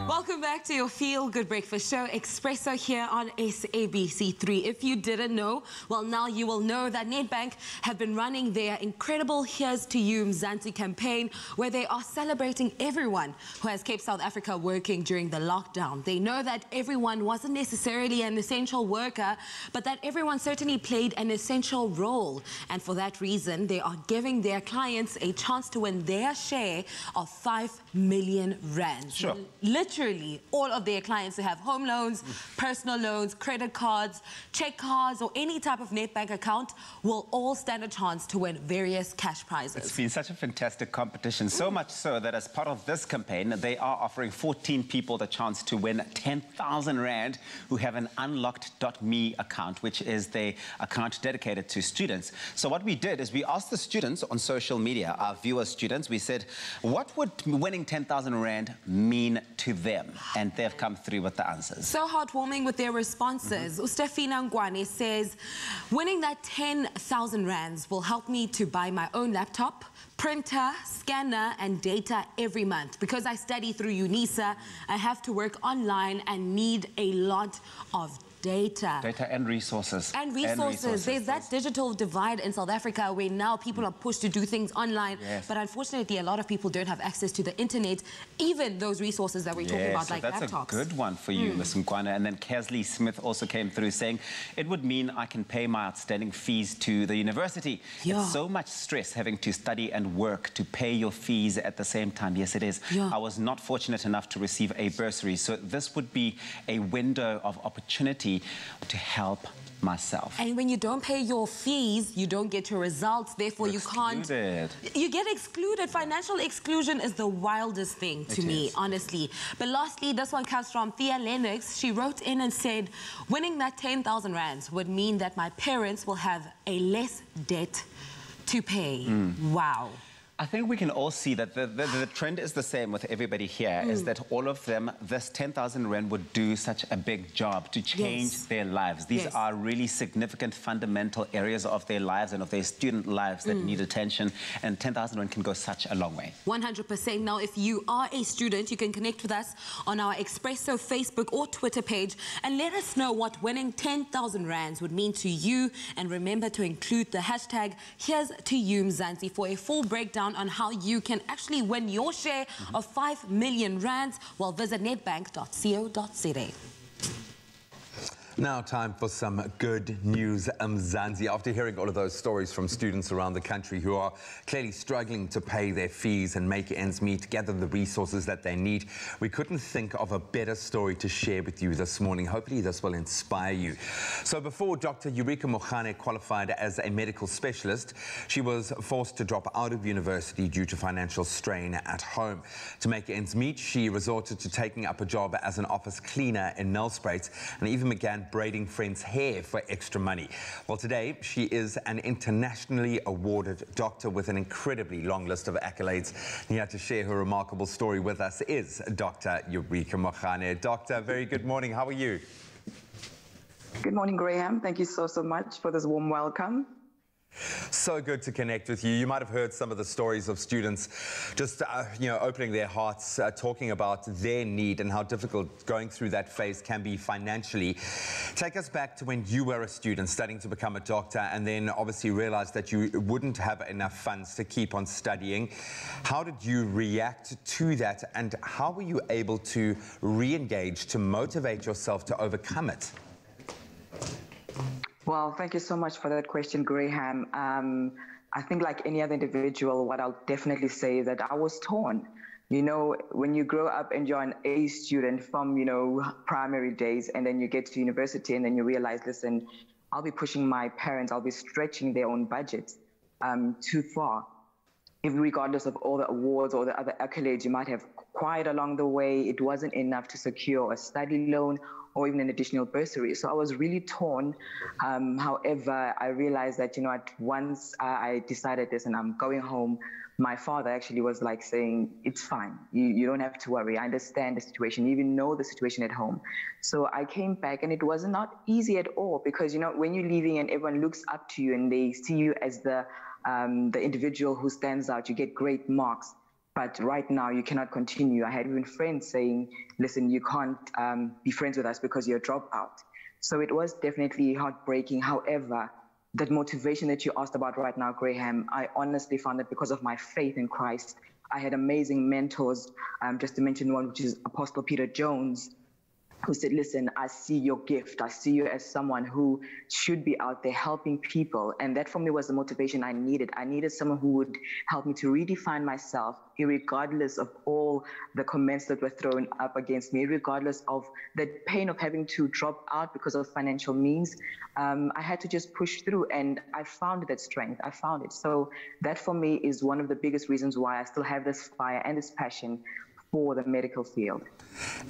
Welcome back to your Feel Good Breakfast Show, Expresso here on SABC3. If you didn't know, well, now you will know that Nedbank have been running their incredible Here's to You Mzansi campaign, where they are celebrating everyone who has kept South Africa working during the lockdown. They know that everyone wasn't necessarily an essential worker, but that everyone certainly played an essential role. And for that reason, they are giving their clients a chance to win their share of 5 million rand. Sure. Literally, all of their clients who have home loans, personal loans, credit cards, check cards, or any type of Nedbank account will all stand a chance to win various cash prizes. It's been such a fantastic competition, so much so that as part of this campaign, they are offering 14 people the chance to win 10,000 rand who have an unlocked.me account, which is the account dedicated to students. So what we did is we asked the students on social media, our viewer students, we said, what would winning 10,000 rand mean to them? And they've come through with the answers. So heartwarming with their responses. Stefina Ngwane says, winning that 10,000 rands will help me to buy my own laptop, printer, scanner, and data every month. Because I study through UNISA, I have to work online and need a lot of data. Data and resources. And resources. There's that digital divide in South Africa where now people are pushed to do things online. Yes. But unfortunately, a lot of people don't have access to the internet, even those resources that we're talking about, so like that's laptops. a good one for you, Ms. Mkwana. And then Kesley Smith also came through saying, it would mean I can pay my outstanding fees to the university. Yeah. It's so much stress having to study and work to pay your fees at the same time. Yes, it is. Yeah. I was not fortunate enough to receive a bursary, so this would be a window of opportunity to help myself. And when you don't pay your fees, you don't get your results, therefore you can't... You get excluded. Financial exclusion is the wildest thing to me, honestly. But lastly, this one comes from Thea Lennox. She wrote in and said, winning that 10,000 rands would mean that my parents will have a less debt to pay. Wow. I think we can all see that the trend is the same with everybody here, is that all of them, this 10,000 rand would do such a big job to change their lives. These are really significant, fundamental areas of their lives and of their student lives that need attention, and 10,000 rand can go such a long way. 100%. Now, if you are a student, you can connect with us on our Expresso Facebook or Twitter page and let us know what winning 10,000 rands would mean to you. And remember to include the hashtag Here's to You Mzansi for a full breakdown on how you can actually win your share of 5 million rands. Well, visit netbank.co.za. Now time for some good news, Mzansi. After hearing all of those stories from students around the country who are clearly struggling to pay their fees and make ends meet, gather the resources that they need, we couldn't think of a better story to share with you this morning. Hopefully this will inspire you. So before Dr. Eureka Mokhane qualified as a medical specialist, she was forced to drop out of university due to financial strain at home. To make ends meet, she resorted to taking up a job as an office cleaner in Nelspruit and even began braiding friends' hair for extra money. Well, today she is an internationally awarded doctor with an incredibly long list of accolades. Here to share her remarkable story with us is Dr. Eureka Mokhane. Doctor, very good morning. How are you? Good morning, Graham. Thank you so much for this warm welcome. So good to connect with you. You might have heard some of the stories of students just, opening their hearts, talking about their need and how difficult going through that phase can be financially. Take us back to when you were a student studying to become a doctor and then obviously realized that you wouldn't have enough funds to keep on studying. How did you react to that and how were you able to re-engage, to motivate yourself to overcome it? Well, thank you so much for that question, Graham. I think like any other individual, what I'll definitely say is that I was torn. You know, when you grow up and you're an A student from, primary days, and then you get to university and then you realize, listen, I'll be pushing my parents, I'll be stretching their own budget too far. Regardless of all the awards or the other accolades you might have acquired along the way, it wasn't enough to secure a study loan or even an additional bursary. So I was really torn. However, I realized that, once I decided this and I'm going home, my father actually was like saying, it's fine. You don't have to worry. I understand the situation. You even know the situation at home. So I came back and it was not easy at all because, when you're leaving and everyone looks up to you and they see you as the individual who stands out, you get great marks. But right now, you cannot continue. I had even friends saying, listen, you can't be friends with us because you're a dropout. So it was definitely heartbreaking. However, that motivation that you asked about right now, Graham, I honestly found that because of my faith in Christ. I had amazing mentors, just to mention one, which is Apostle Peter Jones, who said, listen, I see your gift. I see you as someone who should be out there helping people. And that for me was the motivation I needed. I needed someone who would help me to redefine myself, regardless of all the comments that were thrown up against me, regardless of the pain of having to drop out because of financial means. I had to just push through and I found that strength. I found it. So that for me is one of the biggest reasons why I still have this fire and this passion for the medical field.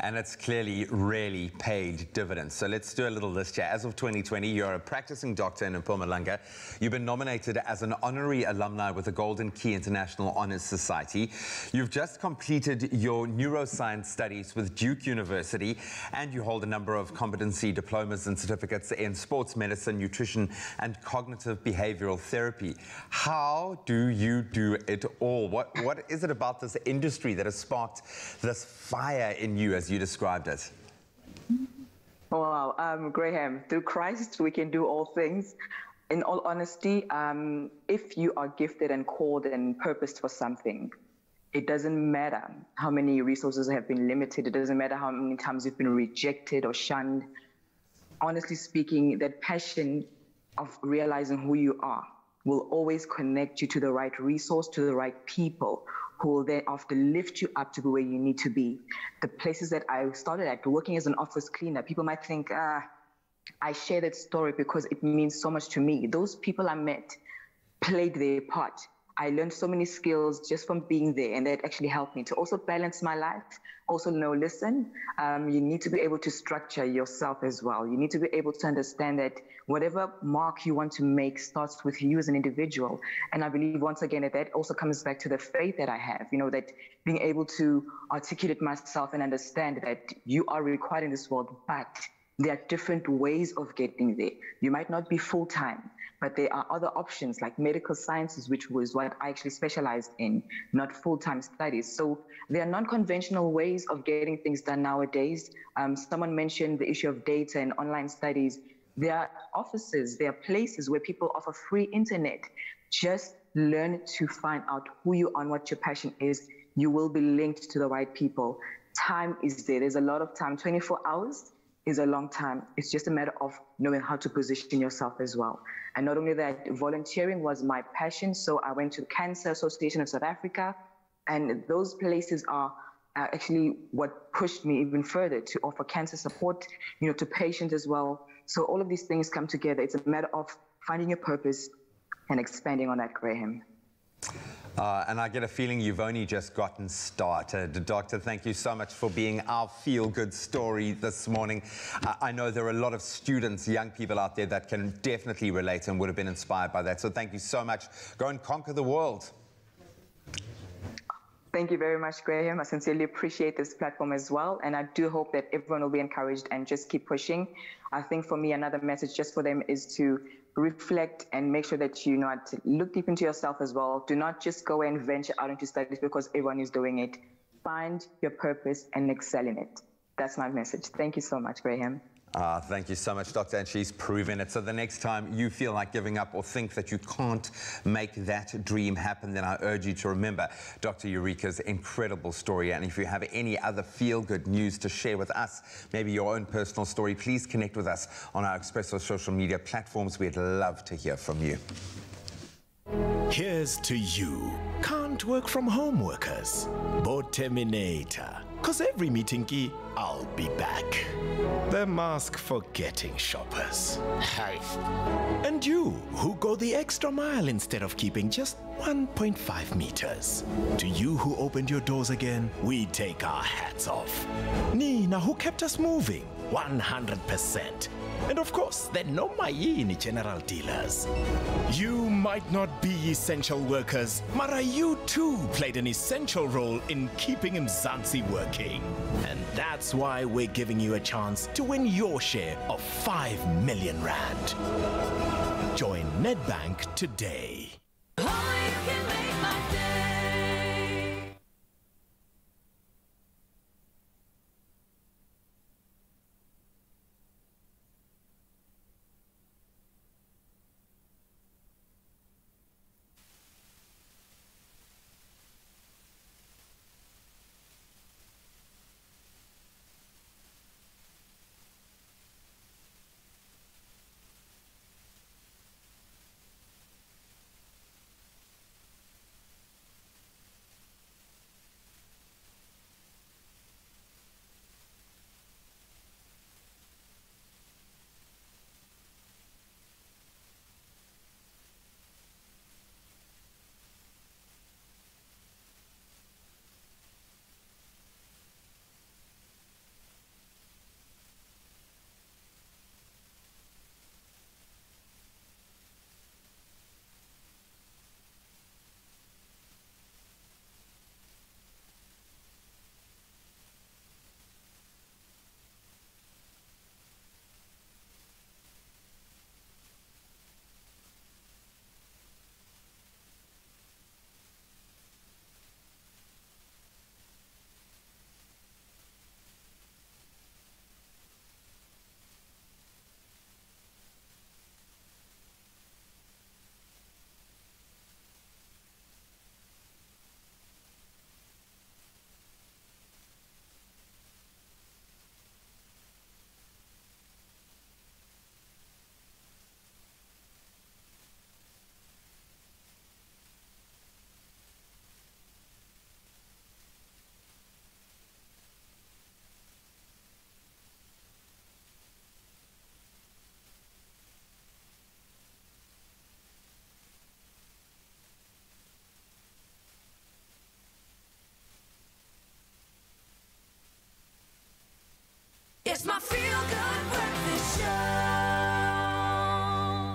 And it's clearly really paid dividends. So let's do a little list here. As of 2020, you're a practicing doctor in Mpumalanga. You've been nominated as an honorary alumni with the Golden Key International Honors Society. You've just completed your neuroscience studies with Duke University, and you hold a number of competency diplomas and certificates in sports medicine, nutrition, and cognitive behavioral therapy. How do you do it all? What is it about this industry that has sparked this fire in you, as you described it? Wow, Graham, through Christ, we can do all things. In all honesty, if you are gifted and called and purposed for something, it doesn't matter how many resources have been limited. It doesn't matter how many times you've been rejected or shunned. Honestly speaking, that passion of realizing who you are will always connect you to the right resource, to the right people who will then after lift you up to the way you need to be. The places that I started at, working as an office cleaner, people might think, I share that story because it means so much to me. Those people I met played their part. I learned so many skills just from being there, and that actually helped me to also balance my life. Also know, listen, you need to be able to structure yourself as well. You need to be able to understand that whatever mark you want to make starts with you as an individual. And I believe, once again, that also comes back to the faith that I have, that being able to articulate myself and understand that you are required in this world, but there are different ways of getting there. You might not be full-time, but there are other options like medical sciences, which was what I actually specialized in, not full-time studies. So there are non-conventional ways of getting things done nowadays. Someone mentioned the issue of data and online studies. There are offices, there are places where people offer free internet. Just learn to find out who you are and what your passion is. You will be linked to the right people. Time is there. There's a lot of time. 24 hours is a long time. It's just a matter of knowing how to position yourself as well. And not only that, volunteering was my passion. So I went to Cancer Association of South Africa, and those places are actually what pushed me even further to offer cancer support, to patients as well. So all of these things come together. It's a matter of finding your purpose and expanding on that, Graham. And I get a feeling you've only just gotten started. Doctor, thank you so much for being our feel-good story this morning. I know there are a lot of students, young people out there that can definitely relate and would have been inspired by that. So thank you so much. Go and conquer the world. Thank you very much, Graham. I sincerely appreciate this platform as well. And I do hope that everyone will be encouraged and just keep pushing. I think for me, another message just for them is to reflect and make sure that you know to look deep into yourself as well. Do not just go and venture out into studies because everyone is doing it. Find your purpose and excel in it. That's my message. Thank you so much, Graham. Thank you so much, Doctor, and she's proven it. So the next time you feel like giving up or think that you can't make that dream happen, then I urge you to remember Dr. Eureka's incredible story. And if you have any other feel-good news to share with us, maybe your own personal story, please connect with us on our Expresso social media platforms. We'd love to hear from you. Here's to you, can't work from home workers. Bo Terminator. Cause every meeting key, I'll be back. The mask forgetting shoppers. Hi. And you, who go the extra mile instead of keeping just 1.5 meters. To you who opened your doors again, we take our hats off. Nina, who kept us moving, 100%. And of course, the no Mayini general dealers. You might not be essential workers, Mara, you too played an essential role in keeping Mzansi working. And that's why we're giving you a chance to win your share of 5 million rand. Join Nedbank today.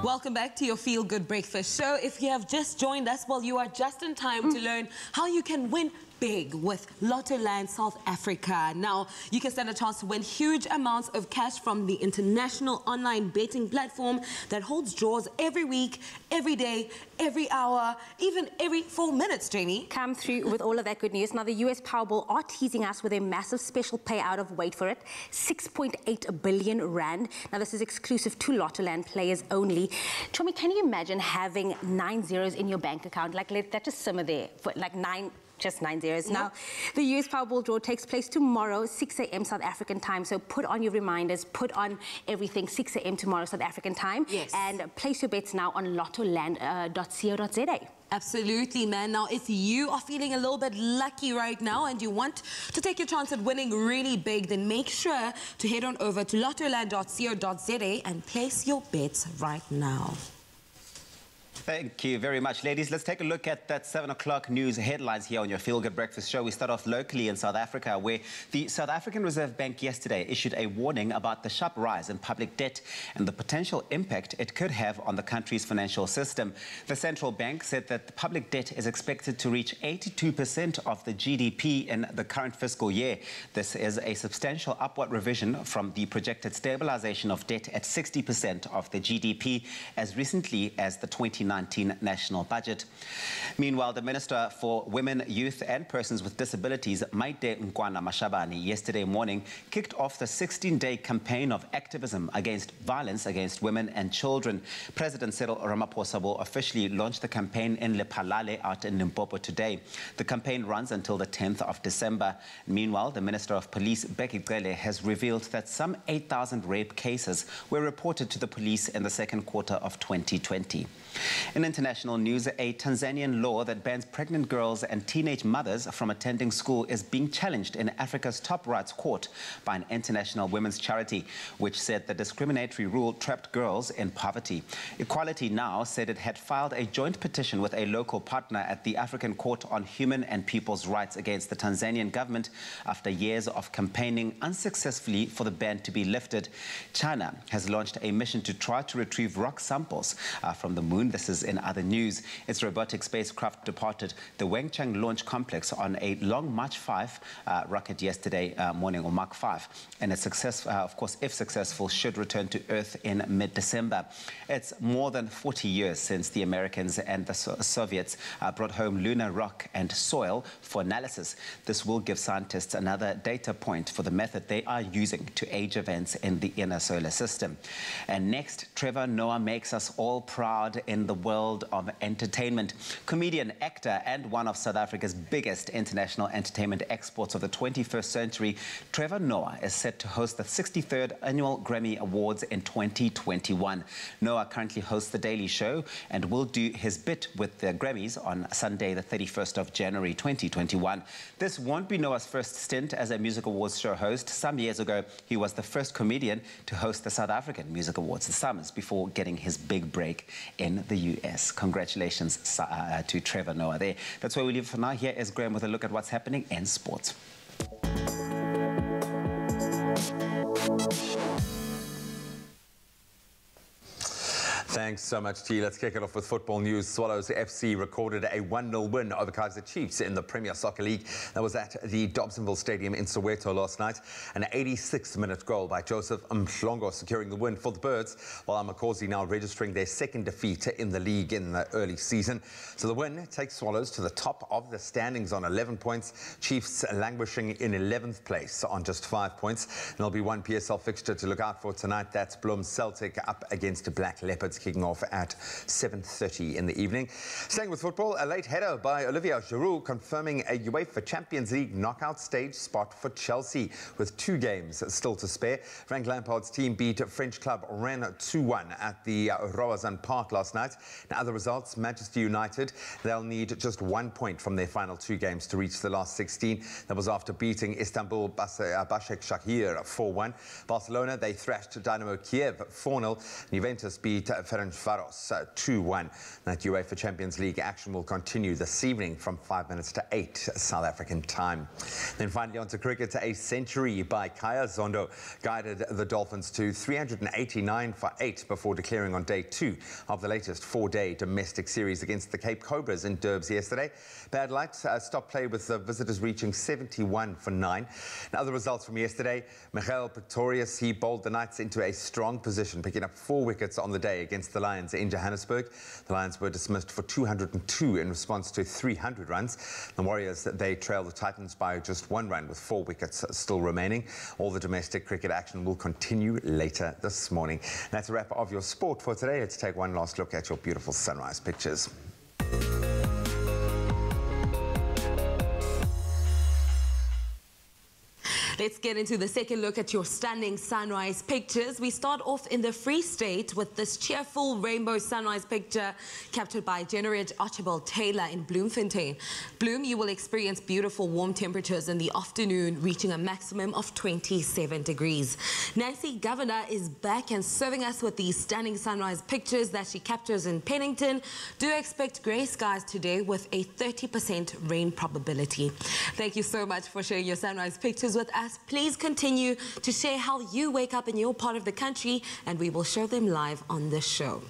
Welcome back to your Feel Good Breakfast Show. If you have just joined us, well, you are just in time to learn how you can win big with Lotto Land South Africa. Now, you can stand a chance to win huge amounts of cash from the international online betting platform that holds draws every week, every day, every hour, even every 4 minutes, Jamie. Come through with all of that good news. Now, the US Powerball are teasing us with a massive special payout of, wait for it, 6.8 billion rand. Now, this is exclusive to Lotto Land players only. Chomi, can you imagine having 9 zeros in your bank account? Like, let that just simmer there for like just 9 zeros. Now, the US Powerball draw takes place tomorrow, 6 a.m. South African time. So put on your reminders, put on everything, 6 a.m. tomorrow South African time. Yes. And place your bets now on lottoland.co.za. Absolutely, man. Now, if you are feeling a little bit lucky right now and you want to take your chance at winning really big, then make sure to head on over to lottoland.co.za and place your bets right now. Thank you very much, ladies. Let's take a look at that 7 o'clock news headlines here on your Feel Good Breakfast Show. We start off locally in South Africa, where the South African Reserve Bank yesterday issued a warning about the sharp rise in public debt and the potential impact it could have on the country's financial system. The central bank said that the public debt is expected to reach 82% of the GDP in the current fiscal year. This is a substantial upward revision from the projected stabilization of debt at 60% of the GDP as recently as the 2019 national budget. Meanwhile, the Minister for Women, Youth and Persons with Disabilities, Maite Nkwana Mashabane, yesterday morning kicked off the 16-day campaign of activism against violence against women and children. President Cyril Ramaphosa will officially launch the campaign in Lephalale out in Limpopo today. The campaign runs until the 10th of December. Meanwhile, the Minister of Police, Becky Cele, has revealed that some 8,000 rape cases were reported to the police in the second quarter of 2020. In international news, a Tanzanian law that bans pregnant girls and teenage mothers from attending school is being challenged in Africa's top rights court by an international women's charity, which said the discriminatory rule trapped girls in poverty. Equality Now said it had filed a joint petition with a local partner at the African Court on Human and People's Rights against the Tanzanian government after years of campaigning unsuccessfully for the ban to be lifted. China has launched a mission to try to retrieve rock samples from the moon. This is in other news. Its robotic spacecraft departed the Wenchang launch complex on a Long March 5 rocket yesterday morning, or Mark 5. And its success, of course, if successful, should return to Earth in mid-December. It's more than 40 years since the Americans and the Soviets brought home lunar rock and soil for analysis. This will give scientists another data point for the method they are using to age events in the inner solar system. And next, Trevor Noah makes us all proud in the world of entertainment. Comedian, actor, and one of South Africa's biggest international entertainment exports of the 21st century, Trevor Noah is set to host the 63rd Annual Grammy Awards in 2021. Noah currently hosts The Daily Show and will do his bit with the Grammys on Sunday, the 31st of January 2021. This won't be Noah's first stint as a music awards show host. Some years ago, he was the first comedian to host the South African Music Awards, the Summers, before getting his big break in the US. Congratulations to Trevor Noah there. That's where we leave it for now. Here is Graham with a look at what's happening in sports. Thanks so much, G. Let's kick it off with football news. Swallows FC recorded a 1-0 win over Kaizer Chiefs in the Premier Soccer League. That was at the Dobsonville Stadium in Soweto last night. An 86th-minute goal by Joseph Mhlongo securing the win for the Birds, while Amakosi now registering their second defeat in the league in the early season. So the win takes Swallows to the top of the standings on 11 points. Chiefs languishing in 11th place on just 5 points. And there'll be one PSL fixture to look out for tonight. That's Bloem Celtic up against Black Leopards, kicking off at 7:30 in the evening. Staying with football, a late header by Olivier Giroud confirming a UEFA Champions League knockout stage spot for Chelsea, with 2 games still to spare. Frank Lampard's team beat French club Rennes 2-1 at the Roazhon Park last night. Now, other results, Manchester United, they'll need just 1 point from their final 2 games to reach the last 16. That was after beating Istanbul Başakşehir 4-1. Barcelona, they thrashed Dynamo Kiev 4-0. Juventus beat Ferencvaros 2-1. That UEFA Champions League action will continue this evening from 5 minutes to 8 South African time. Then finally onto cricket. A century by Kaya Zondo guided the Dolphins to 389 for 8 before declaring on day 2 of the latest 4-day domestic series against the Cape Cobras in Durbs yesterday. Bad light stopped play with the visitors reaching 71 for 9. Now, other results from yesterday: Michael Pretorius, he bowled the Knights into a strong position, picking up 4 wickets on the day against the Lions in Johannesburg. The Lions were dismissed for 202 in response to 300 runs. The Warriors, they trailed the Titans by just 1 run with 4 wickets still remaining. All the domestic cricket action will continue later this morning. That's a wrap of your sport for today. Let's take one last look at your beautiful sunrise pictures. Let's get into the second look at your stunning sunrise pictures. We start off in the Free State with this cheerful rainbow sunrise picture captured by Generate Archibald Taylor in Bloemfontein. Bloem, you will experience beautiful warm temperatures in the afternoon, reaching a maximum of 27 degrees. Nancy Governor is back and serving us with these stunning sunrise pictures that she captures in Pennington. Do expect grey skies today with a 30% rain probability. Thank you so much for sharing your sunrise pictures with us. Please continue to share how you wake up in your part of the country, and we will show them live on the show.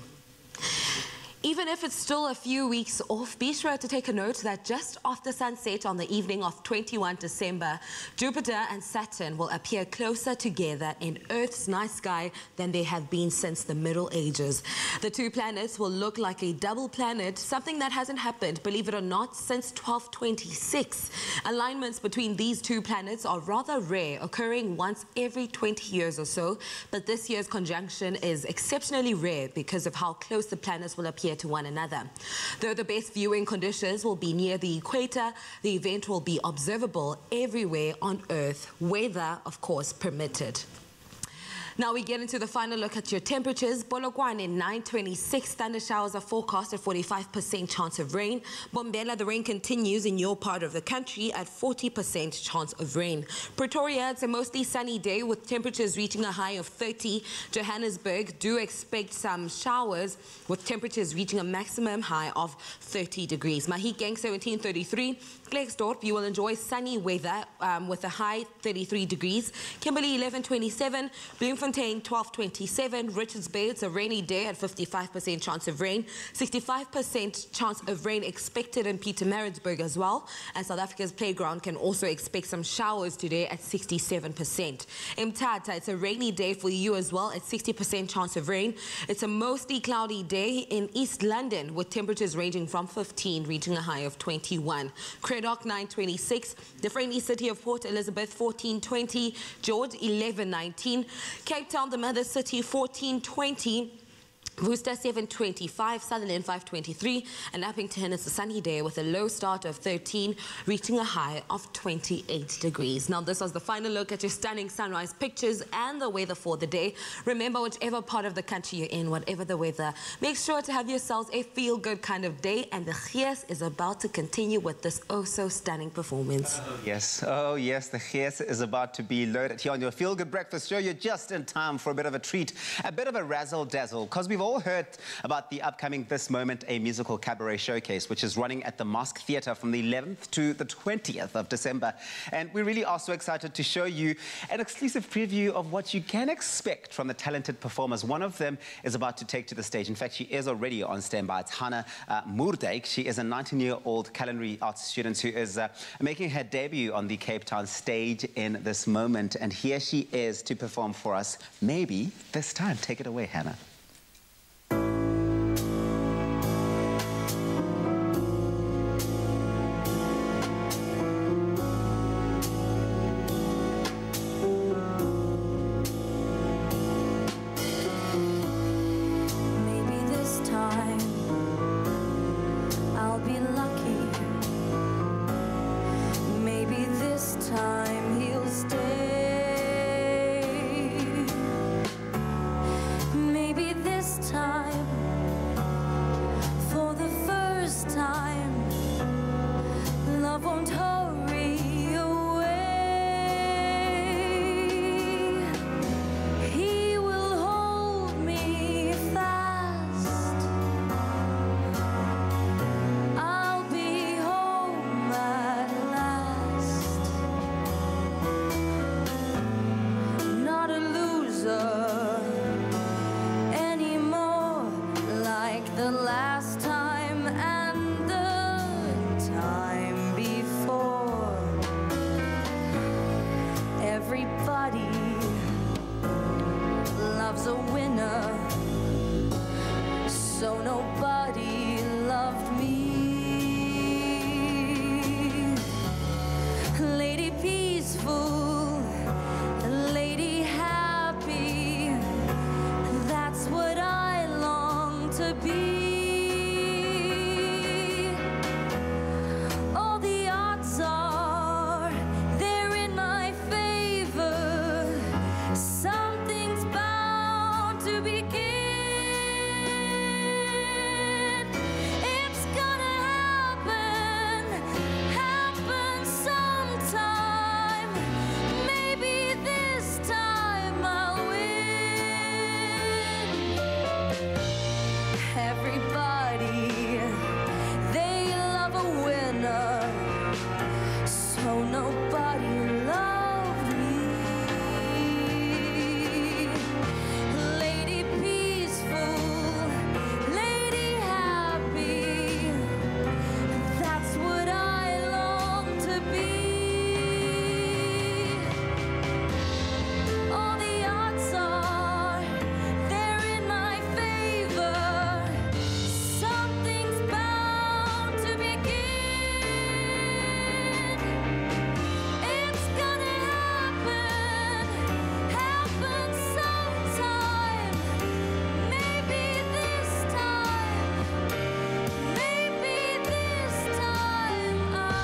Even if it's still a few weeks off, be sure to take a note that just after sunset on the evening of 21 December, Jupiter and Saturn will appear closer together in Earth's night sky than they have been since the Middle Ages. The two planets will look like a double planet, something that hasn't happened, believe it or not, since 1226. Alignments between these two planets are rather rare, occurring once every 20 years or so, but this year's conjunction is exceptionally rare because of how close the planets will appear to one another. Though the best viewing conditions will be near the equator, the event will be observable everywhere on Earth, weather, of course, permitted. Now we get into the final look at your temperatures. Polokwane, 926. Thunder showers are forecast at 45% chance of rain. Bombela, the rain continues in your part of the country at 40% chance of rain. Pretoria, it's a mostly sunny day with temperatures reaching a high of 30. Johannesburg, do expect some showers with temperatures reaching a maximum high of 30 degrees. Mahikeng, 1733. Klerksdorp, you will enjoy sunny weather with a high 33 degrees. Kimberley, 1127. Bloemfontein, 1227. Richards Bay, it's a rainy day at 55% chance of rain. 65% chance of rain expected in Pietermaritzburg as well. And South Africa's Playground can also expect some showers today at 67%. Mthatha, it's a rainy day for you as well at 60% chance of rain. It's a mostly cloudy day in East London with temperatures ranging from 15 reaching a high of 21. Craddock, 926. The friendly city of Port Elizabeth, 1420. George, 1119. Cape Town, the mother city, 1420. Worcester, 725, Sutherland, 523, and Appington, it's a sunny day with a low start of 13, reaching a high of 28 degrees. Now, this was the final look at your stunning sunrise pictures and the weather for the day. Remember, whichever part of the country you're in, whatever the weather, make sure to have yourselves a feel-good kind of day, and the Gees is about to continue with this oh-so-stunning performance. Oh yes, the Gees is about to be loaded here on your feel-good breakfast show. You're just in time for a bit of a treat, a bit of a razzle-dazzle, because we've all heard about the upcoming This Moment, a musical cabaret showcase, which is running at the Mosque Theatre from the 11th to the 20th of December. And we really are so excited to show you an exclusive preview of what you can expect from the talented performers. One of them is about to take to the stage. In fact, she is already on standby. It's Hannah Moerdijk. She is a 19-year-old culinary arts student who is making her debut on the Cape Town stage in This Moment. And here she is to perform for us, maybe this time. Take it away, Hannah. Maybe to be. All the odds are they're in my favor. Something's bound to begin. It's gonna happen sometime. Maybe this time I'll win. Everybody, they love a winner, so nobody loved me. Lady peaceful, lady happy, that's what I long to be. All the odds are they're in my favor. Something's bound to begin. It's gonna happen sometime. Maybe this time I'll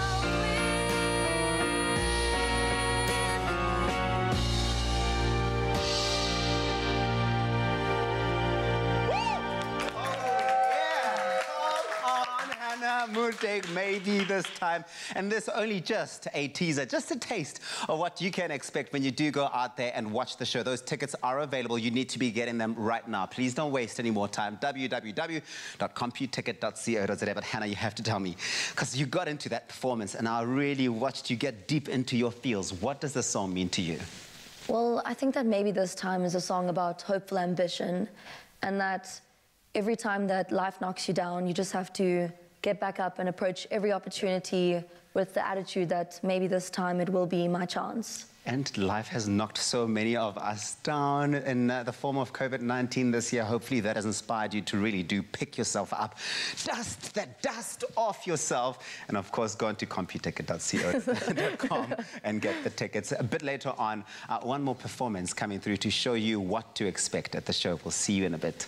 Maybe this time. And this only just a teaser, just a taste of what you can expect when you do go out there and watch the show. Those tickets are available. You need to be getting them right now. Please don't waste any more time. www.computicket.co.za. But Hannah, you have to tell me, because you got into that performance and I really watched you get deep into your feels. What does the song mean to you? Well, I think that maybe this time is a song about hopeful ambition, and that every time that life knocks you down, you just have to get back up and approach every opportunity with the attitude that maybe this time it will be my chance. And life has knocked so many of us down in the form of COVID-19 this year. Hopefully that has inspired you to really do pick yourself up, dust that dust off yourself, and of course go on to computicket.co.com and get the tickets. A bit later on, one more performance coming through to show you what to expect at the show. We'll see you in a bit.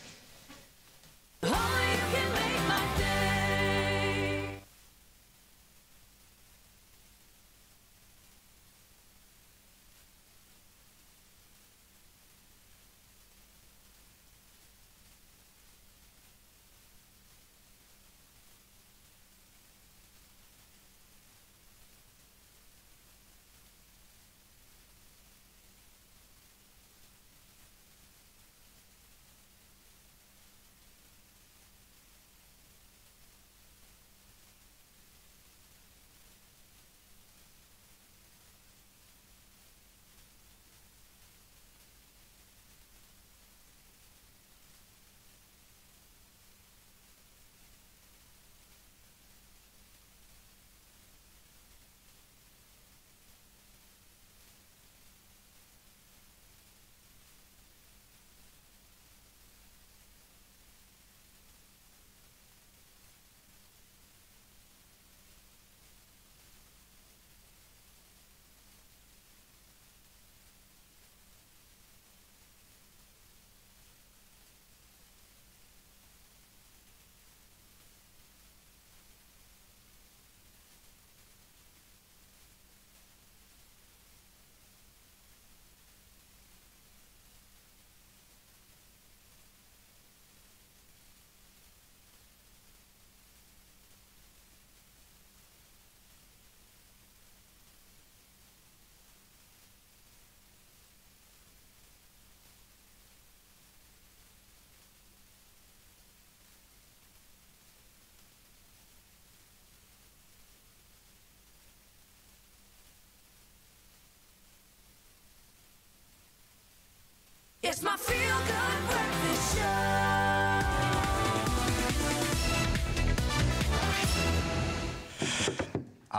It's my feel-good breakfast show.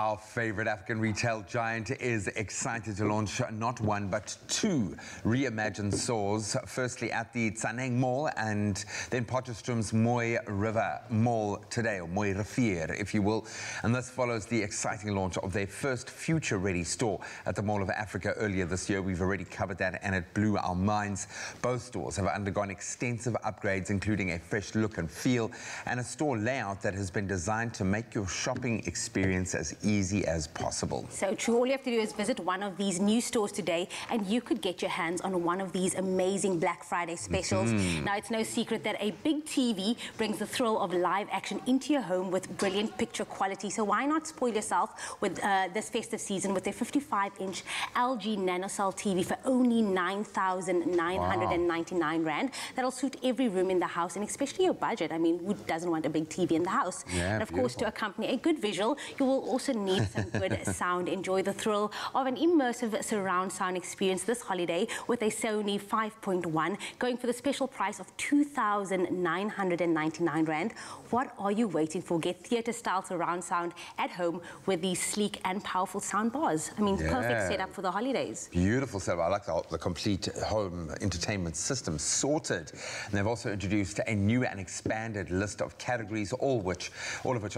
Our favorite African retail giant is excited to launch not one but two reimagined stores. Firstly at the Tsaneng Mall and then Potchefstroom's Mooi River Mall today, or Mooi Rivier if you will. And this follows the exciting launch of their first future-ready store at the Mall of Africa earlier this year. We've already covered that and it blew our minds. Both stores have undergone extensive upgrades, including a fresh look and feel and a store layout that has been designed to make your shopping experience as easy as possible. So true. All you have to do is visit one of these new stores today and you could get your hands on one of these amazing Black Friday specials. Now, it's no secret that a big TV brings the thrill of live action into your home with brilliant picture quality. So why not spoil yourself with this festive season with a 55-inch LG NanoCell TV for only 9,999 Rand. That'll suit every room in the house and especially your budget. I mean, who doesn't want a big TV in the house? Yeah, and of course, to accompany a good visual, you will also need some good sound. Enjoy the thrill of an immersive surround sound experience this holiday with a Sony 5.1 going for the special price of 2,999 Rand. What are you waiting for? Get theatre-style surround sound at home with these sleek and powerful sound bars. I mean, perfect setup for the holidays. Beautiful setup. I like the complete home entertainment system sorted. And they've also introduced a new and expanded list of categories, all of which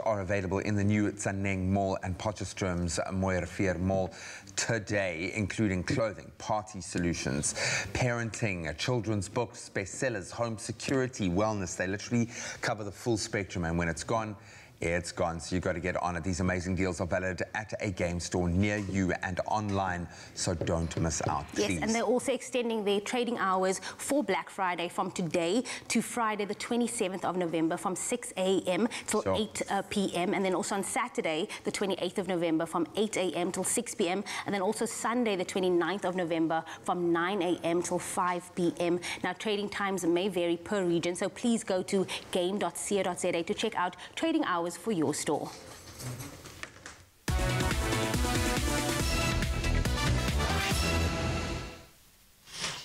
are available in the new Tsaneng Mall and Potchefstroom's Mooi Rivier Mall today, including clothing, party solutions, parenting, children's books, bestsellers, home security, wellness. They literally cover the full spectrum, and when it's gone, it's gone. So you've got to get on it. These amazing deals are valid at a game store near you and online, so don't miss out, please. Yes, and they're also extending their trading hours for Black Friday from today to Friday the 27th of November from 6 a.m. till 8 p.m. and then also on Saturday the 28th of November from 8 a.m. till 6 p.m. and then also Sunday the 29th of November from 9 a.m. till 5 p.m. Now, trading times may vary per region, so please go to game.co.za to check out trading hours for your store.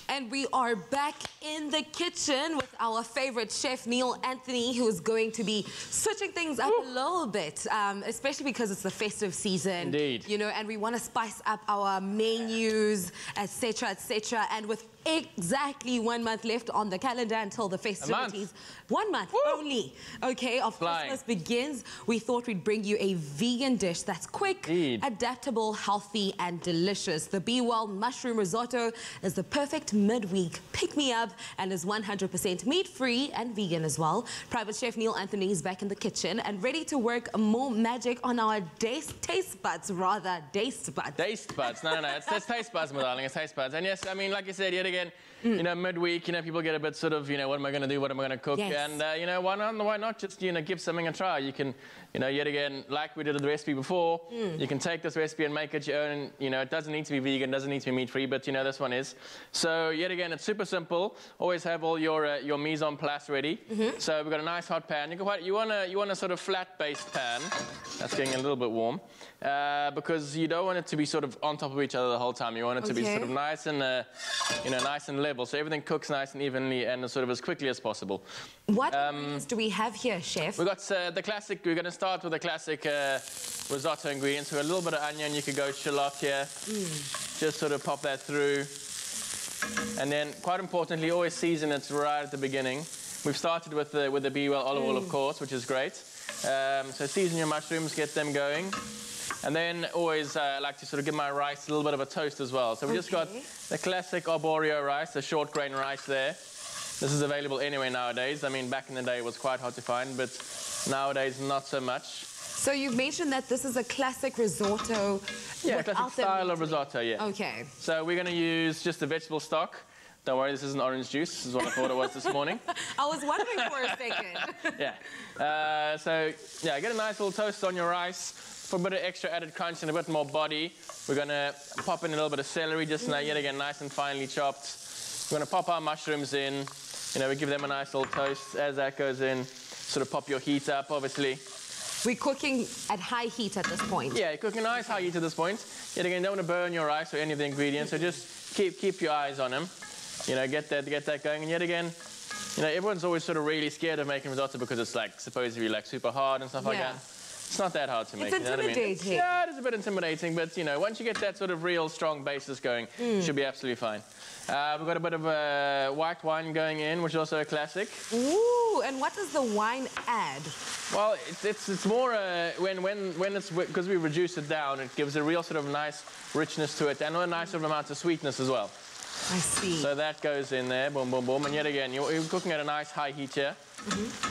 And we are back in the kitchen with our favorite chef, Neil Anthony, who is going to be switching things up a little bit, especially because it's the festive season. Indeed. You know, and we want to spice up our menus, etc., etc. And with exactly 1 month left on the calendar until the festivities. 1 month only, okay, of Christmas begins. We thought we'd bring you a vegan dish that's quick, adaptable, healthy, and delicious. The Be Well Mushroom Risotto is the perfect midweek pick-me-up and is 100% meat-free and vegan as well. Private Chef Neil Anthony is back in the kitchen and ready to work more magic on our taste buds, rather. Taste buds. Taste buds. No. It's taste buds, my darling. It's taste buds. And yes, I mean, like you said, yet again, you know, midweek, you know, people get a bit sort of, you know, what am I going to do? What am I going to cook? Yes. And, you know, why not just, you know, give something a try? You can, you know, yet again, like we did with the recipe before, you can take this recipe and make it your own. You know, it doesn't need to be vegan, doesn't need to be meat-free, but, you know, this one is. So, yet again, it's super simple. Always have all your mise en place ready. So we've got a nice hot pan. You want a sort of flat-based pan. That's getting a little bit warm. Because you don't want it to be sort of on top of each other the whole time. You want it to be sort of nice and, you know, nice and level. So everything cooks nice and evenly and sort of as quickly as possible. What ingredients do we have here, Chef? We've got the classic. We're going to start with the classic risotto ingredients. So a little bit of onion. You could go shallot here. Just sort of pop that through. And then, quite importantly, always season it right at the beginning. We've started with the Be Well olive oil, of course, which is great. So season your mushrooms, get them going. And then always like to sort of give my rice a little bit of a toast as well. So we just got the classic arborio rice, the short grain rice there. This is available anywhere nowadays. I mean, back in the day it was quite hard to find, but nowadays not so much. So you've mentioned that this is a classic risotto. Yeah, classic style of risotto, yeah. Okay. So we're going to use just the vegetable stock. Don't worry, this isn't orange juice. This is what I thought it was this morning. I was wondering for a second. Yeah. So, yeah, get a nice little toast on your rice. For a bit of extra added crunch and a bit more body, we're going to pop in a little bit of celery, just yet again, nice and finely chopped. We're going to pop our mushrooms in. You know, we give them a nice little toast. As that goes in, sort of pop your heat up, obviously. We're cooking at high heat at this point. Yeah, cooking a nice high heat at this point. Yet again, don't want to burn your rice or any of the ingredients, so just keep your eyes on them. You know, get that going. And yet again, you know, everyone's always sort of really scared of making risotto because it's like supposedly like super hard and stuff like that. It's not that hard to make. It's you know what I mean? intimidating. Yeah, it is a bit intimidating, but you know, once you get that sort of real strong basis going, you should be absolutely fine. We've got a bit of white wine going in, which is also a classic. Ooh, and what does the wine add? Well, it's more when it's, because we reduce it down, it gives a real sort of nice richness to it and a nice sort of amount of sweetness as well. I see. So that goes in there, boom, boom, boom, and yet again, you're cooking at a nice high heat here.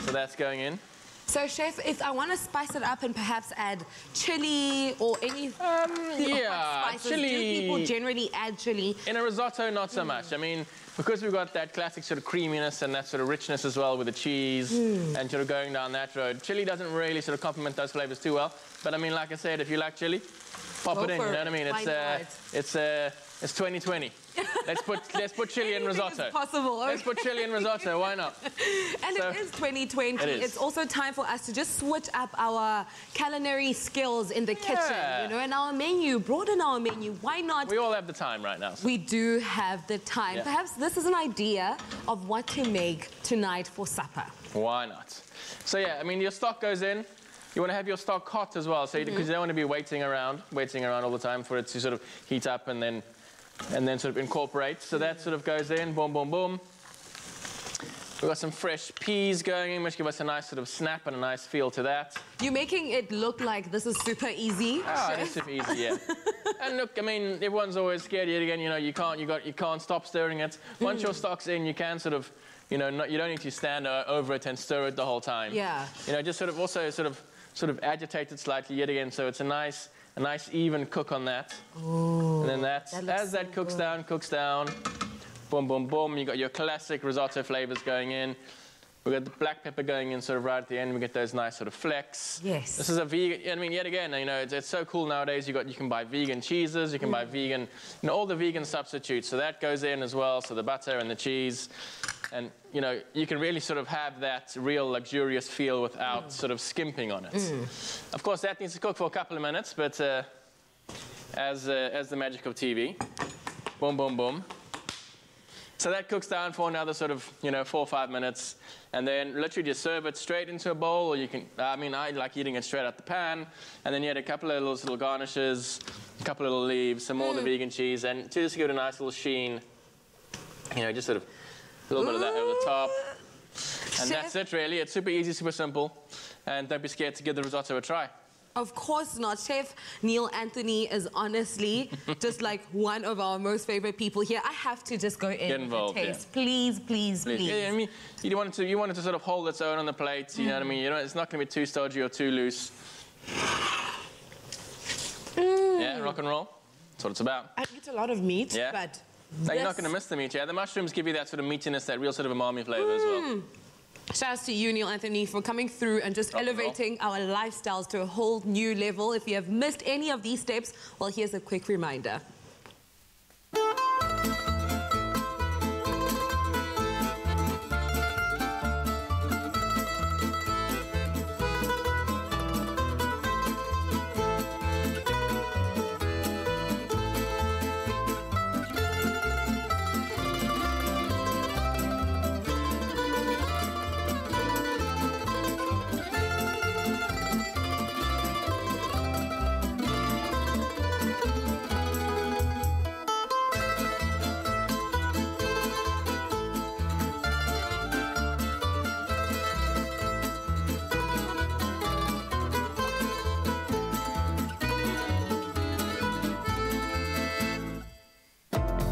So that's going in. So, Chef, if I want to spice it up and perhaps add chili or any spices, chili. do people generally add chili? In a risotto, not so much. I mean, because we've got that classic sort of creaminess and that sort of richness as well with the cheese and sort of going down that road, chili doesn't really sort of complement those flavors too well. But I mean, like I said, if you like chili, pop it in. You know what I mean? It's 2020. Let's put chili in risotto. It's possible. Okay. Let's put chili in risotto. Why not? And it is 2020. It's also time for us to just switch up our culinary skills in the kitchen, you know, and our menu. Broaden our menu. Why not? We all have the time right now. So. We do have the time. Yeah. Perhaps this is an idea of what to make tonight for supper. Why not? So yeah, I mean, your stock goes in. You want to have your stock hot as well, so because you don't want to be waiting around all the time for it to sort of heat up and then sort of incorporate. So that sort of goes in, boom, boom, boom. We've got some fresh peas going in, which give us a nice sort of snap and a nice feel to that. You're making it look like this is super easy. Oh, it's super easy, yeah. And look, I mean, everyone's always scared yet again. You know, you can't stop stirring it. Once your stock's in, you can sort of, you know, you don't need to stand over it and stir it the whole time. Yeah. You know, just sort of also sort of agitate it slightly yet again, so it's a nice even cook on that. Ooh, and then as that cooks down, boom, boom, boom, you got your classic risotto flavors going in. We've got the black pepper going in sort of right at the end. We get those nice sort of flecks. Yes. This is a vegan, I mean, yet again, you know, it's so cool nowadays. You can buy vegan cheeses, you can buy vegan, you know, all the vegan substitutes. So that goes in as well, so the butter and the cheese. And, you know, you can really sort of have that real luxurious feel without sort of skimping on it. Of course, that needs to cook for a couple of minutes, but as the magic of TV, boom, boom, boom. So that cooks down for another sort of, you know, 4 or 5 minutes. And then literally just serve it straight into a bowl, or you can, I mean, I like eating it straight out the pan. And then you add a couple of little garnishes, a couple of little leaves, some more of the vegan cheese, and to just give it a nice little sheen, you know, just sort of a little bit of that over the top. And that's it, really. It's super easy, super simple. And don't be scared to give the risotto a try. Of course not. Chef Neil Anthony is honestly just like one of our most favorite people here. I have to just go in Get involved, with the taste. yeah. Please, please, please. Yeah, I mean, you want it to sort of hold its own on the plate. You know what I mean? You know, it's not going to be too stodgy or too loose. Yeah, rock and roll. That's what it's about. I eat a lot of meat, yeah. but no, you're not going to miss the meat. Yeah, the mushrooms give you that sort of meatiness, that real sort of umami flavor as well. Shout out to you, Neil Anthony, for coming through and just elevating our lifestyles to a whole new level. If you have missed any of these steps, well, here's a quick reminder.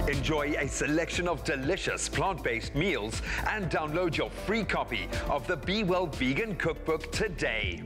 Enjoy a selection of delicious plant-based meals and download your free copy of the Be Well Vegan Cookbook today.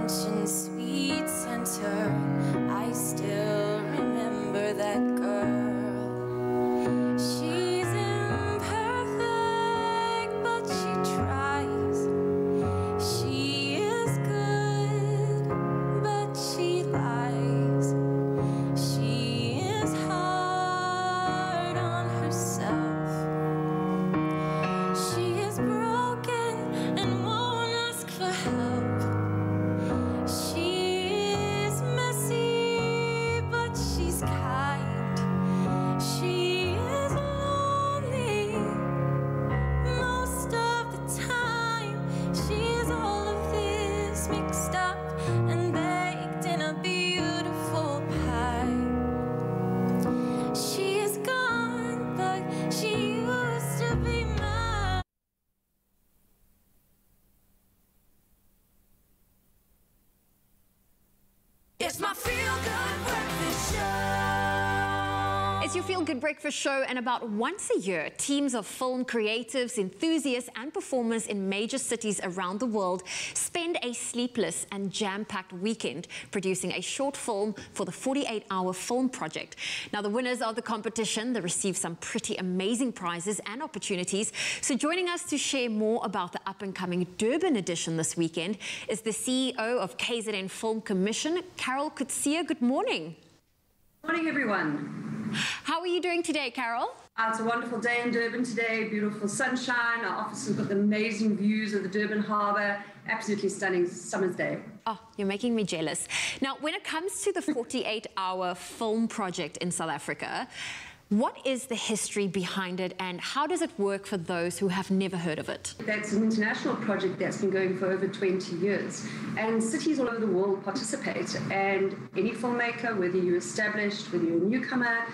mansion sweet center, I still remember that girl. She's imperfect, but she tries. She is good, but she lies. She is hard on herself. She is broken and won't ask for help. She is messy, but she's kind. She is lonely most of the time. She is all of this mixed up and baked in a beautiful pie. She is gone, but she used to be mine. It's my feel-good breakfast show. It's your feel-good breakfast show, and about once a year, teams of film creatives, enthusiasts, and performers in major cities around the world spend a sleepless and jam-packed weekend producing a short film for the 48-hour film project. Now, the winners of the competition, they receive some pretty amazing prizes and opportunities. So joining us to share more about the up-and-coming Durban edition this weekend is the CEO of KZN Film Commission, Carol Kutsia. Good morning. Morning, everyone. How are you doing today, Carol? It's a wonderful day in Durban today, beautiful sunshine. Our office has got the amazing views of the Durban harbour. Absolutely stunning summer's day. Oh, you're making me jealous. Now, when it comes to the 48-hour film project in South Africa, what is the history behind it and how does it work for those who have never heard of it? That's an international project that's been going for over 20 years. And cities all over the world participate. And any filmmaker, whether you're established, whether you're a newcomer,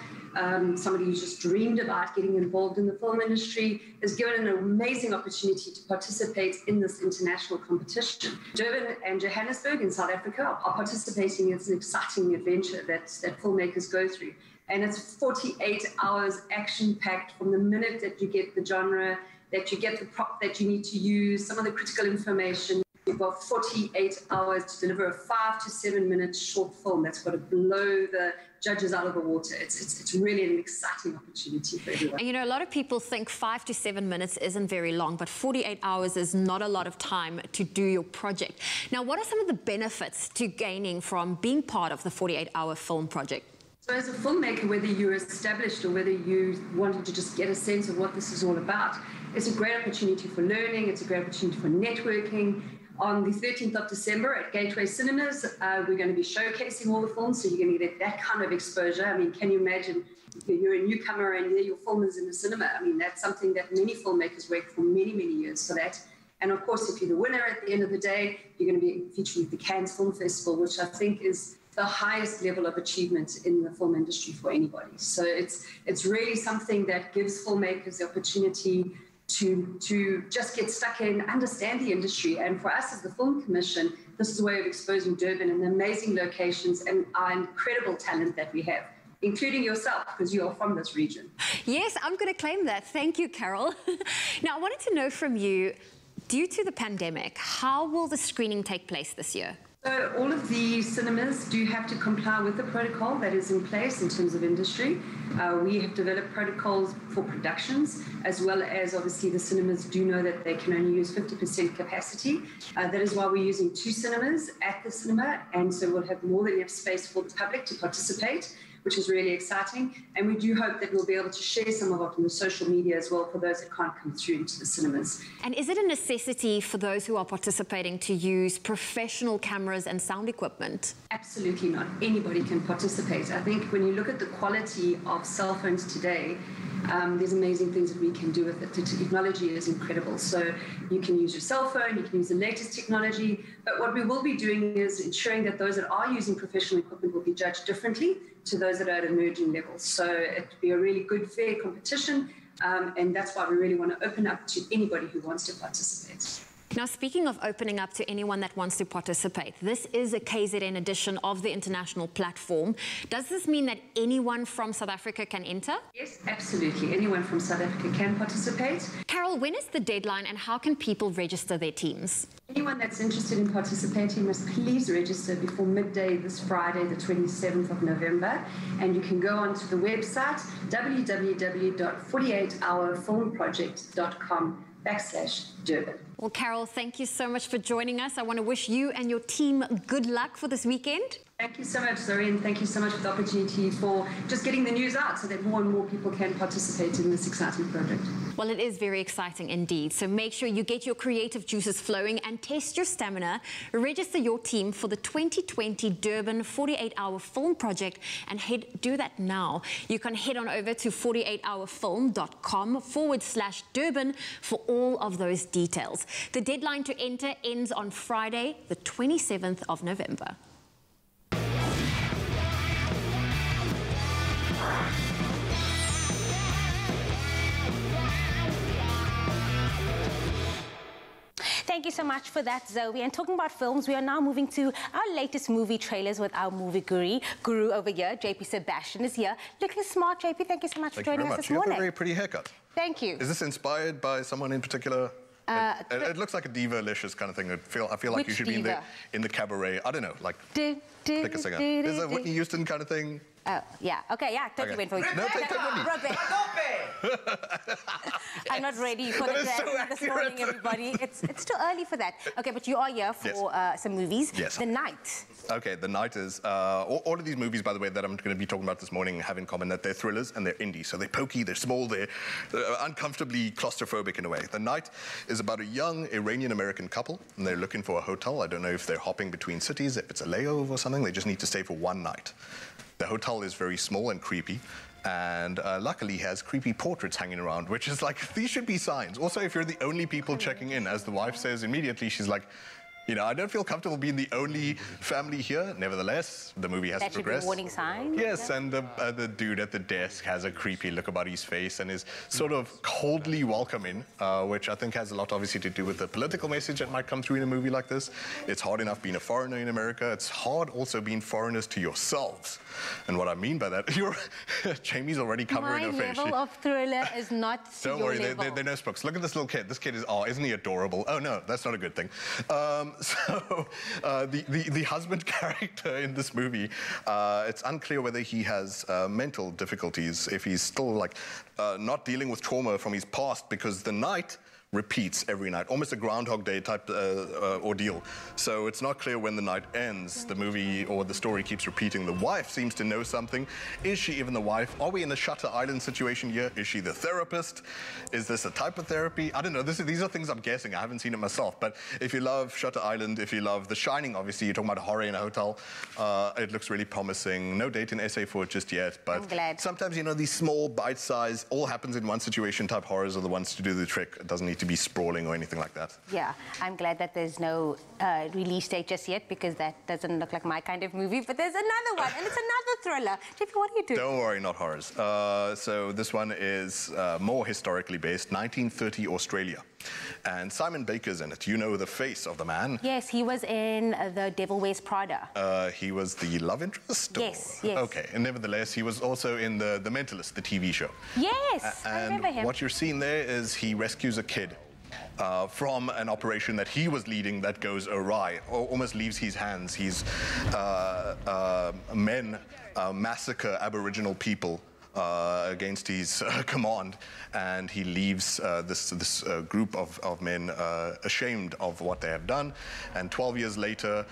somebody who's just dreamed about getting involved in the film industry, is given an amazing opportunity to participate in this international competition. Durban and Johannesburg in South Africa are participating. It's an exciting adventure that filmmakers go through. And it's 48 hours action-packed from the minute that you get the genre, that you get the prop that you need to use, some of the critical information. You've got 48 hours to deliver a 5 to 7 minute short film that's got to blow the judges out of the water. It's really an exciting opportunity for everyone. And you know, a lot of people think 5 to 7 minutes isn't very long, but 48 hours is not a lot of time to do your project. Now, what are some of the benefits to gaining from being part of the 48-hour film project? So as a filmmaker, whether you're established or whether you wanted to just get a sense of what this is all about, it's a great opportunity for learning, it's a great opportunity for networking. On the 13th of December at Gateway Cinemas, we're going to be showcasing all the films, so you're going to get that kind of exposure. I mean, can you imagine you're a newcomer and your film is in the cinema? I mean, that's something that many filmmakers work for many, many years for that. And of course, if you're the winner at the end of the day, you're going to be featured at the Cannes Film Festival, which I think is the highest level of achievement in the film industry for anybody. So it's really something that gives filmmakers the opportunity to just get stuck in, understand the industry. And for us as the Film Commission, this is a way of exposing Durban and the amazing locations and our incredible talent that we have, including yourself, because you are from this region. Yes, I'm going to claim that. Thank you, Carol. Now, I wanted to know from you, due to the pandemic, how will the screening take place this year? So all of the cinemas do have to comply with the protocol that is in place in terms of industry. We have developed protocols for productions, as well as obviously the cinemas do know that they can only use 50% capacity. That is why we're using 2 cinemas at the cinema, and so we'll have more than enough space for the public to participate, which is really exciting. And we do hope that we'll be able to share some of it on the social media as well for those that can't come through into the cinemas. And is it a necessity for those who are participating to use professional cameras and sound equipment? Absolutely not. Anybody can participate. I think when you look at the quality of cell phones today, there's amazing things that we can do with it. The technology is incredible. So you can use your cell phone, you can use the latest technology, but what we will be doing is ensuring that those that are using professional equipment will be judged differently to those that are at emerging levels. So it will be a really good, fair competition, and that's why we really want to open up to anybody who wants to participate. Now, speaking of opening up to anyone that wants to participate, this is a KZN edition of the international platform. Does this mean that anyone from South Africa can enter? Yes, absolutely. Anyone from South Africa can participate. Carol, when is the deadline and how can people register their teams? Anyone that's interested in participating must please register before midday this Friday, the 27th of November. And you can go onto the website, www.48hourfilmproject.com/Durban. Well, Carol, thank you so much for joining us. I want to wish you and your team good luck for this weekend. Thank you so much, Zoe, and thank you so much for the opportunity for just getting the news out so that more and more people can participate in this exciting project. Well, it is very exciting indeed. So make sure you get your creative juices flowing and test your stamina. Register your team for the 2020 Durban 48-hour film project and do that now. You can head on over to 48hourfilm.com/Durban for all of those details. The deadline to enter ends on Friday, the 27th of November. Thank you so much for that, Zoe. And talking about films, we are now moving to our latest movie trailers with our movie guru over here. JP Sebastian is here. Looking smart, JP. Thank you so much for joining us this morning. You have a very pretty haircut. Thank you. Is this inspired by someone in particular? It looks like a diva-licious kind of thing. I feel like you should be in the cabaret. I don't know, like pick a singer. Is it a Whitney Houston kind of thing? Oh, yeah. Okay, yeah, totally went for it. No, take Whitney. I'm not ready for the drag this morning, everybody. It's too early for that. Okay, but you are here for some movies. Yes. The Night. Okay, The Night is... all of these movies, by the way, that I'm going to be talking about this morning have in common that they're thrillers and they're indie. So they're pokey, they're small, they're uncomfortably claustrophobic in a way. The Night is about a young Iranian-American couple, and they're looking for a hotel. I don't know if they're hopping between cities, if it's a layover or something. They just need to stay for one night. The hotel is very small and creepy, and luckily has creepy portraits hanging around, which is like, these should be signs. Also, if you're the only people checking in, as the wife says immediately, she's like, you know, I don't feel comfortable being the only family here. Nevertheless, the movie has to progress. That should be a warning sign. Yes, and the dude at the desk has a creepy look about his face and is sort of coldly welcoming, which I think has a lot, obviously, to do with the political message that might come through in a movie like this. It's hard enough being a foreigner in America. It's hard also being foreigners to yourselves. And what I mean by that, Jamie's already covering her face. My level of thriller is not Don't worry, they're no spooks. Look at this little kid. This kid is, isn't he adorable? Oh, no, that's not a good thing. So the husband character in this movie, it's unclear whether he has mental difficulties, if he's still like not dealing with trauma from his past, because the night repeats every night, almost a Groundhog Day type ordeal. So it's not clear when the night ends. The movie or the story keeps repeating. The wife seems to know something. Is she even the wife? Are we in a Shutter Island situation here? Is she the therapist? Is this a type of therapy? I don't know. These are things I'm guessing. I haven't seen it myself. But if you love Shutter Island, if you love The Shining, obviously, you're talking about horror in a hotel, it looks really promising. No dating essay for it just yet. But I'm glad. Sometimes, you know, these small, bite-sized, all happens in one situation type horrors are the ones to do the trick. It doesn't need to be sprawling or anything like that. Yeah, I'm glad that there's no release date just yet, because that doesn't look like my kind of movie. But there's another one, and it's another thriller. JP, what are you doing? Don't worry, not horrors. So this one is more historically based, 1930 Australia. And Simon Baker's in it. You know the face of the man. Yes, he was in The Devil Wears Prada. He was the love interest? Yes, yes. Okay, and nevertheless, he was also in The Mentalist, the TV show. Yes, I remember him. And what you're seeing there is he rescues a kid from an operation that he was leading that goes awry, or almost leaves his hands. Men massacre Aboriginal people against his command, and he leaves this group of men ashamed of what they have done. And 12 years later,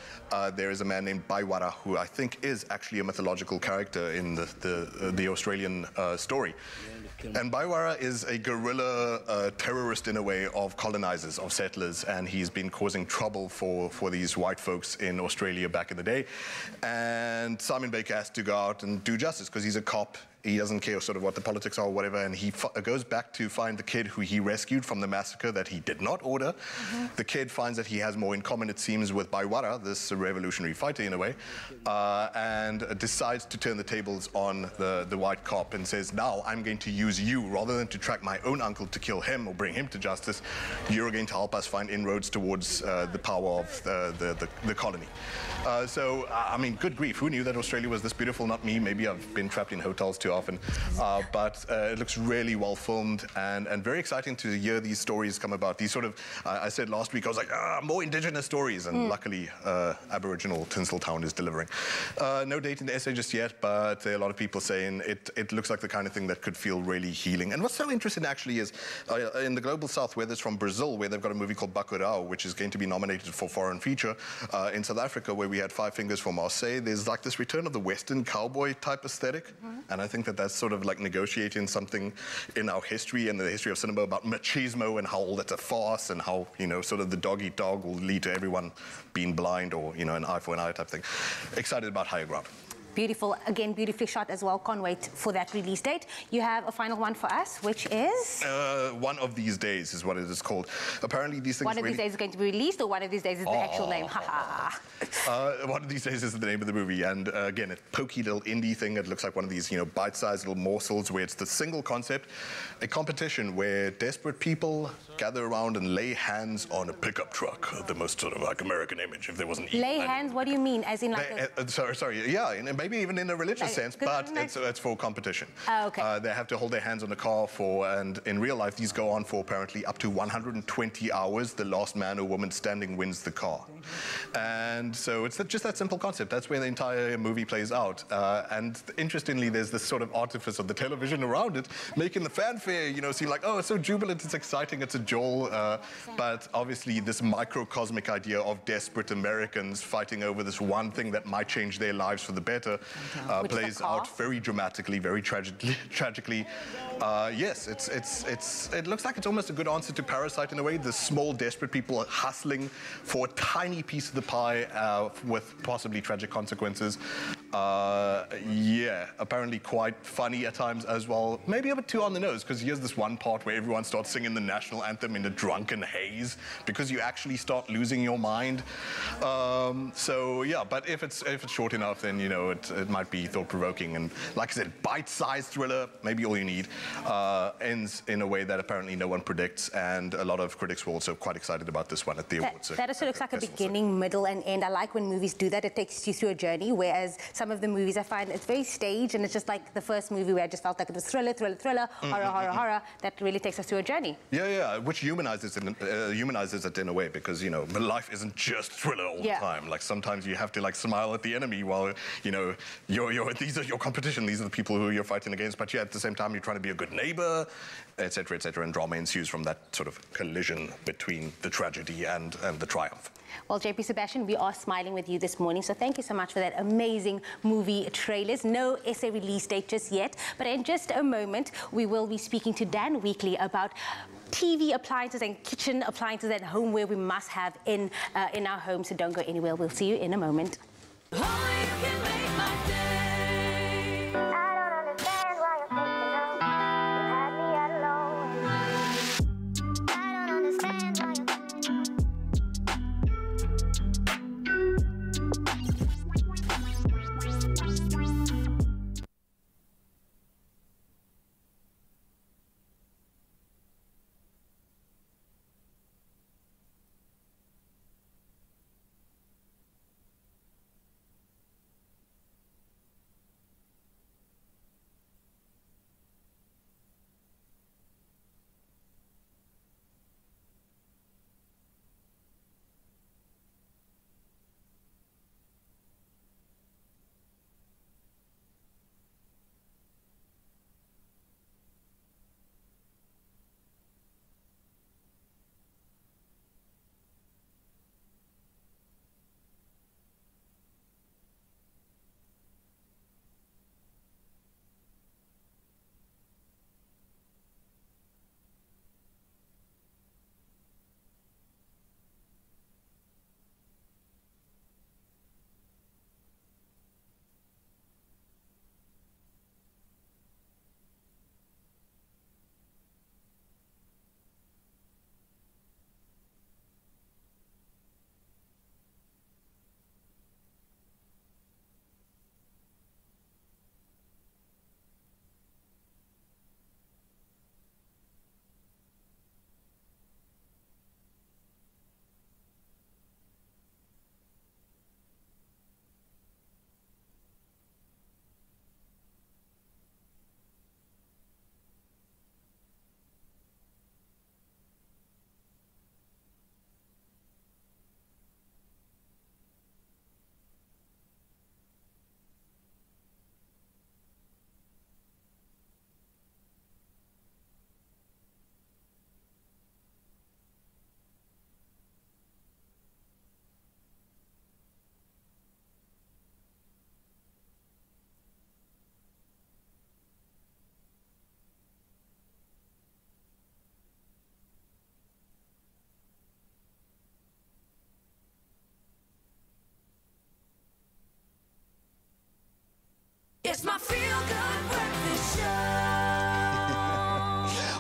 there is a man named Baiwara, who I think is actually a mythological character in the Australian story. And Baiwara is a guerrilla terrorist in a way of colonizers, of settlers, and he's been causing trouble for these white folks in Australia back in the day. And Simon Baker has to go out and do justice because he's a cop. He doesn't care sort of what the politics are or whatever, and he goes back to find the kid who he rescued from the massacre that he did not order. The kid finds that he has more in common, it seems, with Baiwara, this revolutionary fighter in a way, and decides to turn the tables on the white cop and says, now I'm going to use you rather than to track my own uncle to kill him or bring him to justice. You're going to help us find inroads towards the power of the colony. So, I mean, good grief. Who knew that Australia was this beautiful? Not me. Maybe I've been trapped in hotels too often. But it looks really well filmed and very exciting to hear these stories come about. These sort of, I said last week, I was like, more Indigenous stories. And luckily, Aboriginal Tinseltown is delivering. No date in the essay just yet, but a lot of people saying it looks like the kind of thing that could feel really healing. And what's so interesting actually is in the Global South, whether it's from Brazil, where they've got a movie called Bacurau, which is going to be nominated for foreign feature, in South Africa, where we had Five Fingers for Marseille, there's like this return of the Western cowboy type aesthetic. And I think that that's sort of like negotiating something in our history and the history of cinema about machismo and how all that's a farce and how, you know, sort of the dog-eat-dog will lead to everyone being blind or, you know, an eye for an eye type thing. Excited about Higher Ground. Beautiful. Again, beautifully shot as well. Can't wait for that release date. You have a final one for us, which is? One of These Days is what it is called. Apparently these things One of These Days is going to be released, or One of These Days is the actual name? One of These Days is the name of the movie. And again, a pokey little indie thing. It looks like one of these, you know, bite-sized little morsels where it's the single concept, a competition where desperate people gather around and lay hands on a pickup truck. The most sort of like American image, if there wasn't. Lay hands? What do you mean? As in like sorry, yeah, and maybe even in a religious sense, but it's for competition. Oh, okay. They have to hold their hands on the car for, and in real life, these go on for apparently up to 120 hours. The last man or woman standing wins the car. And so it's just that simple concept. That's where the entire movie plays out. And interestingly, there's this sort of artifice of the television around it, making the fanfare, you know, seem like, oh, it's so jubilant, it's exciting, it's a jolt. But obviously, this microcosmic idea of desperate Americans fighting over this one thing that might change their lives for the better plays out very dramatically, very tragically. Yes, it looks like it's almost a good answer to Parasite in a way. The small, desperate people hustling for a tiny piece of the pie with possibly tragic consequences. Yeah, apparently quite funny at times as well. Maybe a bit too on the nose, because here's this one part where everyone starts singing the national anthem in a drunken haze because you actually start losing your mind. So yeah, but if it's short enough, then you know it might be thought-provoking, and like I said, bite-sized thriller, maybe all you need. Ends in a way that apparently no one predicts, and a lot of critics were also quite excited about this one at the awards. That also looks like a beginning, middle, and end. I like when movies do that. It takes you through a journey, whereas some of the movies I find it's very staged, and it's just like the first movie where I just felt like it was thriller, horror. That really takes us through a journey. Yeah, which humanizes it in a way, because you know, life isn't just thriller all the time. Like sometimes you have to like smile at the enemy while you know these are your competition, these are the people who you're fighting against, but yeah, at the same time you're trying to be a good neighbor, etc., and drama ensues from that sort of collision between the tragedy and the triumph. Well, JP Sebastian, we are smiling with you this morning, so thank you so much for that amazing movie trailers. No essay release date just yet, but in just a moment, we will be speaking to Dan Weekly about TV appliances and kitchen appliances and homeware we must have in our home, so don't go anywhere. We'll see you in a moment.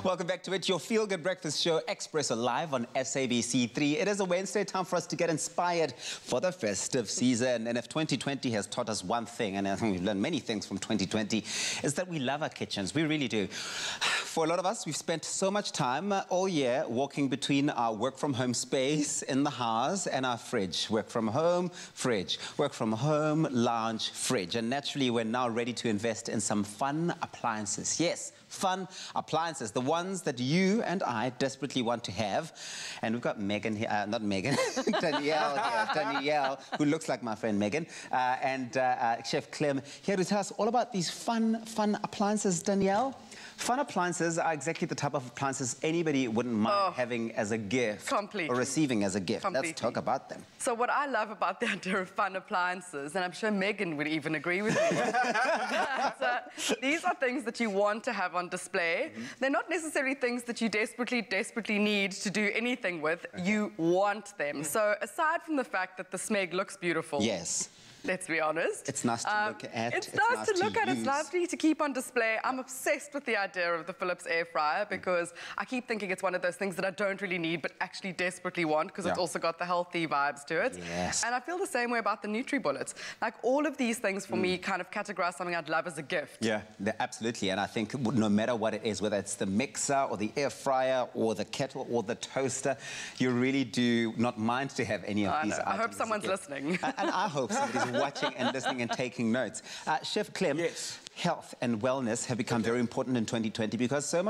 Welcome back to it, your feel-good breakfast show, Expresso, live on SABC3. It is a Wednesday, time for us to get inspired for the festive season. And if 2020 has taught us one thing, and I think we've learned many things from 2020, is that we love our kitchens. We really do. For a lot of us, we've spent so much time all year walking between our work-from-home space in the house and our fridge. Work from home, fridge. Work from home, lounge, fridge. And naturally, we're now ready to invest in some fun appliances. Yes, fun appliances, the ones that you and I desperately want to have. And we've got Megan here, not Megan, Danielle here, Danielle, who looks like my friend Megan, and Chef Clem here to tell us all about these fun appliances. Danielle? Fun appliances are exactly the type of appliances anybody wouldn't mind having as a gift. Or receiving as a gift. Let's talk about them. So what I love about the idea of fun appliances, and I'm sure Megan would even agree with me, that, these are things that you want to have on display. They're not necessarily things that you desperately need to do anything with. You want them. So aside from the fact that the smeg looks beautiful. Yes. Let's be honest. It's nice to look at. It's nice to look at. It's lovely to keep on display. I'm obsessed with the idea of the Philips air fryer because I keep thinking it's one of those things that I don't really need but actually desperately want because it's also got the healthy vibes to it. Yes. And I feel the same way about the NutriBullets. Like all of these things for me kind of categorize something I'd love as a gift. Yeah, absolutely. And I think no matter what it is, whether it's the mixer or the air fryer or the kettle or the toaster, you really do not mind to have any of these items. I hope someone's listening. And I hope somebody's watching and listening and taking notes. Chef Clem, health and wellness have become very important in 2020 because so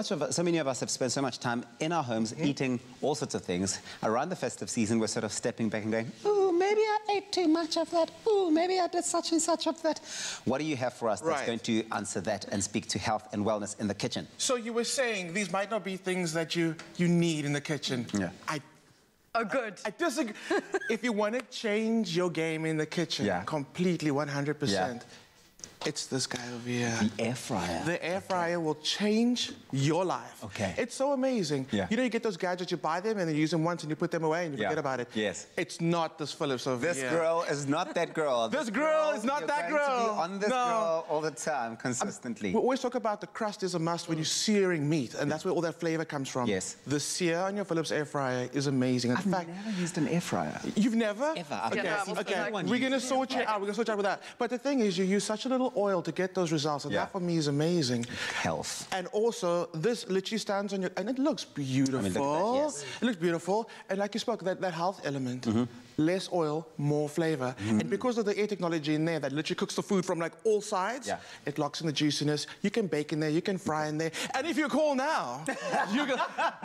many of us have spent so much time in our homes eating all sorts of things. Around the festive season, we're sort of stepping back and going, ooh, maybe I ate too much of that. Ooh, maybe I did such and such of that. What do you have for us that's going to answer that and speak to health and wellness in the kitchen? So you were saying these might not be things that you need in the kitchen. Yeah. Oh, good. I disagree. If you want to change your game in the kitchen completely, 100%, it's this guy over here. The air fryer. The air fryer will change your life. Okay. It's so amazing. Yeah. You know, you get those gadgets, you buy them, and then you use them once, and you put them away, and you forget about it. Yes. It's not this Philips over here. This girl is not that girl. This girl is not that girl. To be on this girl all the time, consistently. We always talk about the crust is a must when you're searing meat, and that's where all that flavor comes from. Yes. The sear on your Philips air fryer is amazing. I've never used an air fryer. You've never? Ever. Okay. We're going to sort you out. We're going to sort you out with that. But the thing is, you use such a little oil to get those results, and that for me is amazing. Health. And also, this literally stands on your, and it looks beautiful. I mean, look at that, It looks beautiful, and like you spoke, that health element. Less oil, more flavor. And because of the air technology in there that literally cooks the food from like all sides, it locks in the juiciness. You can bake in there, you can fry in there. And if you call now, you can...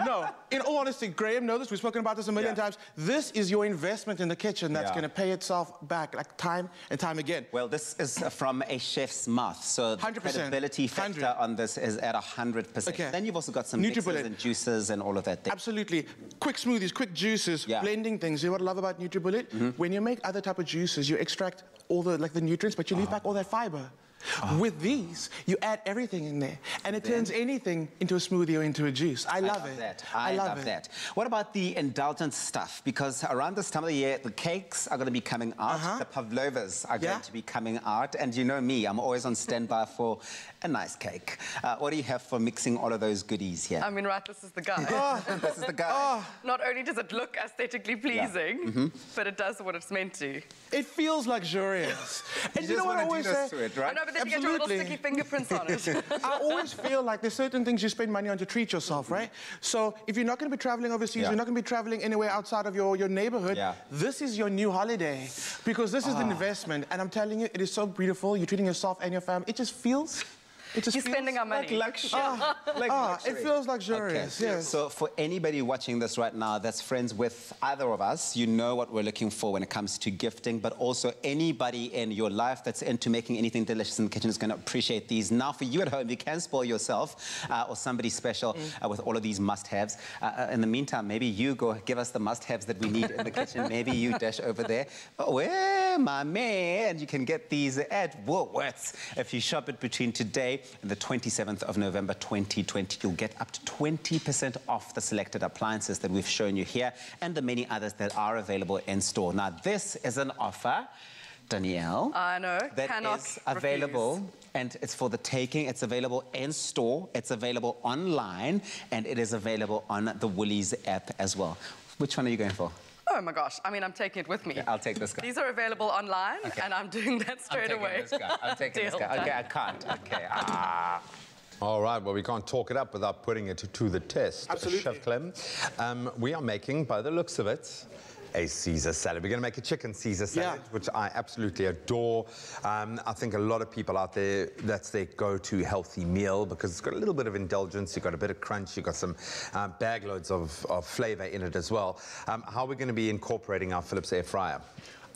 No, in all honesty, Graham knows this, we've spoken about this a million times. This is your investment in the kitchen that's going to pay itself back like time and time again. Well, this is from a chef's mouth, so the 100%. credibility factor on this is at 100%. Okay. Then you've also got some mixers and juices and all of that. Absolutely. Quick smoothies, quick juices, blending things. You know what I love about NutriBullet? When you make other type of juices, you extract all the the nutrients, but you leave back all that fiber. With these, you add everything in there, and it turns anything into a smoothie or into a juice. I love it. I love that. What about the indulgent stuff? Because around this time of the year, the cakes are going to be coming out, the pavlovas are going to be coming out, and you know me, I'm always on standby for a nice cake. What do you have for mixing all of those goodies here? I mean, this is the guy. This is the guy. Not only does it look aesthetically pleasing, but it does what it's meant to. It feels luxurious. And you know what I always say? I know, but then you get your little sticky fingerprints on it. I always feel like there's certain things you spend money on to treat yourself, right? So if you're not going to be traveling overseas, you're not going to be traveling anywhere outside of your neighborhood, this is your new holiday. Because this is the investment. And I'm telling you, it is so beautiful. You're treating yourself and your family. It just feels... You're spending our money. Like luxury. It feels luxurious, yes. So for anybody watching this right now that's friends with either of us, you know what we're looking for when it comes to gifting, but also anybody in your life that's into making anything delicious in the kitchen is going to appreciate these. Now for you at home, you can spoil yourself or somebody special with all of these must-haves. In the meantime, maybe you go give us the must-haves that we need in the kitchen. Maybe you dash over there. Oh, my man, you can get these at Woolworths. If you shop it between today and the 27th of November 2020, you'll get up to 20% off the selected appliances that we've shown you here and the many others that are available in store. Now, this is an offer, Danielle, I know, that is available and it's for the taking. It's available in store, it's available online, and it is available on the Woolies app as well. Which one are you going for? Oh my gosh, I mean, I'm taking it with me. Yeah, I'll take this guy. These are available online, and I'm doing that straight away. I'm taking this guy. Okay, I can't. Okay. All right, well, we can't talk it up without putting it to the test. Absolutely. Chef Clem, we are making, by the looks of it, a Caesar salad. We're going to make a chicken Caesar salad, which I absolutely adore. I think a lot of people out there, that's their go-to healthy meal because it's got a little bit of indulgence, you've got a bit of crunch, you've got some bag loads of flavor in it as well. How are we going to be incorporating our Philips air fryer?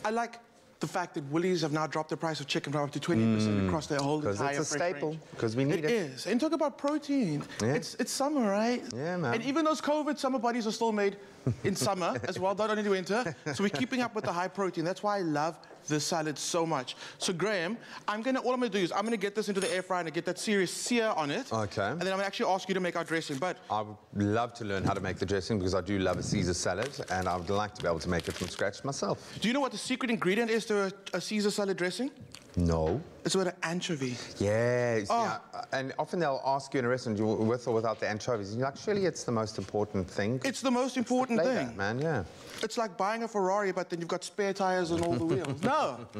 I like the fact that Woolies have now dropped the price of chicken from up to 20% across their whole entire Because it's a staple, because we need it. It is. And talk about protein. Yeah. It's summer, right? Yeah, man. And even those COVID summer bodies are still made in summer as well, not only in winter. So we're keeping up with the high protein. That's why I love this salad so much. So Graham, all I'm gonna do is I'm gonna get this into the air fryer and get that serious sear on it. Okay. And then I'm gonna actually ask you to make our dressing. But I would love to learn how to make the dressing because I do love a Caesar salad and I would like to be able to make it from scratch myself. Do you know what the secret ingredient is to a Caesar salad dressing? No. It's with an anchovy. Yeah, and often they'll ask you in a restaurant, with or without the anchovies, and you're like, surely it's the most important thing. It's the most important thing. Man, yeah. It's like buying a Ferrari, but then you've got spare tires on all the wheels.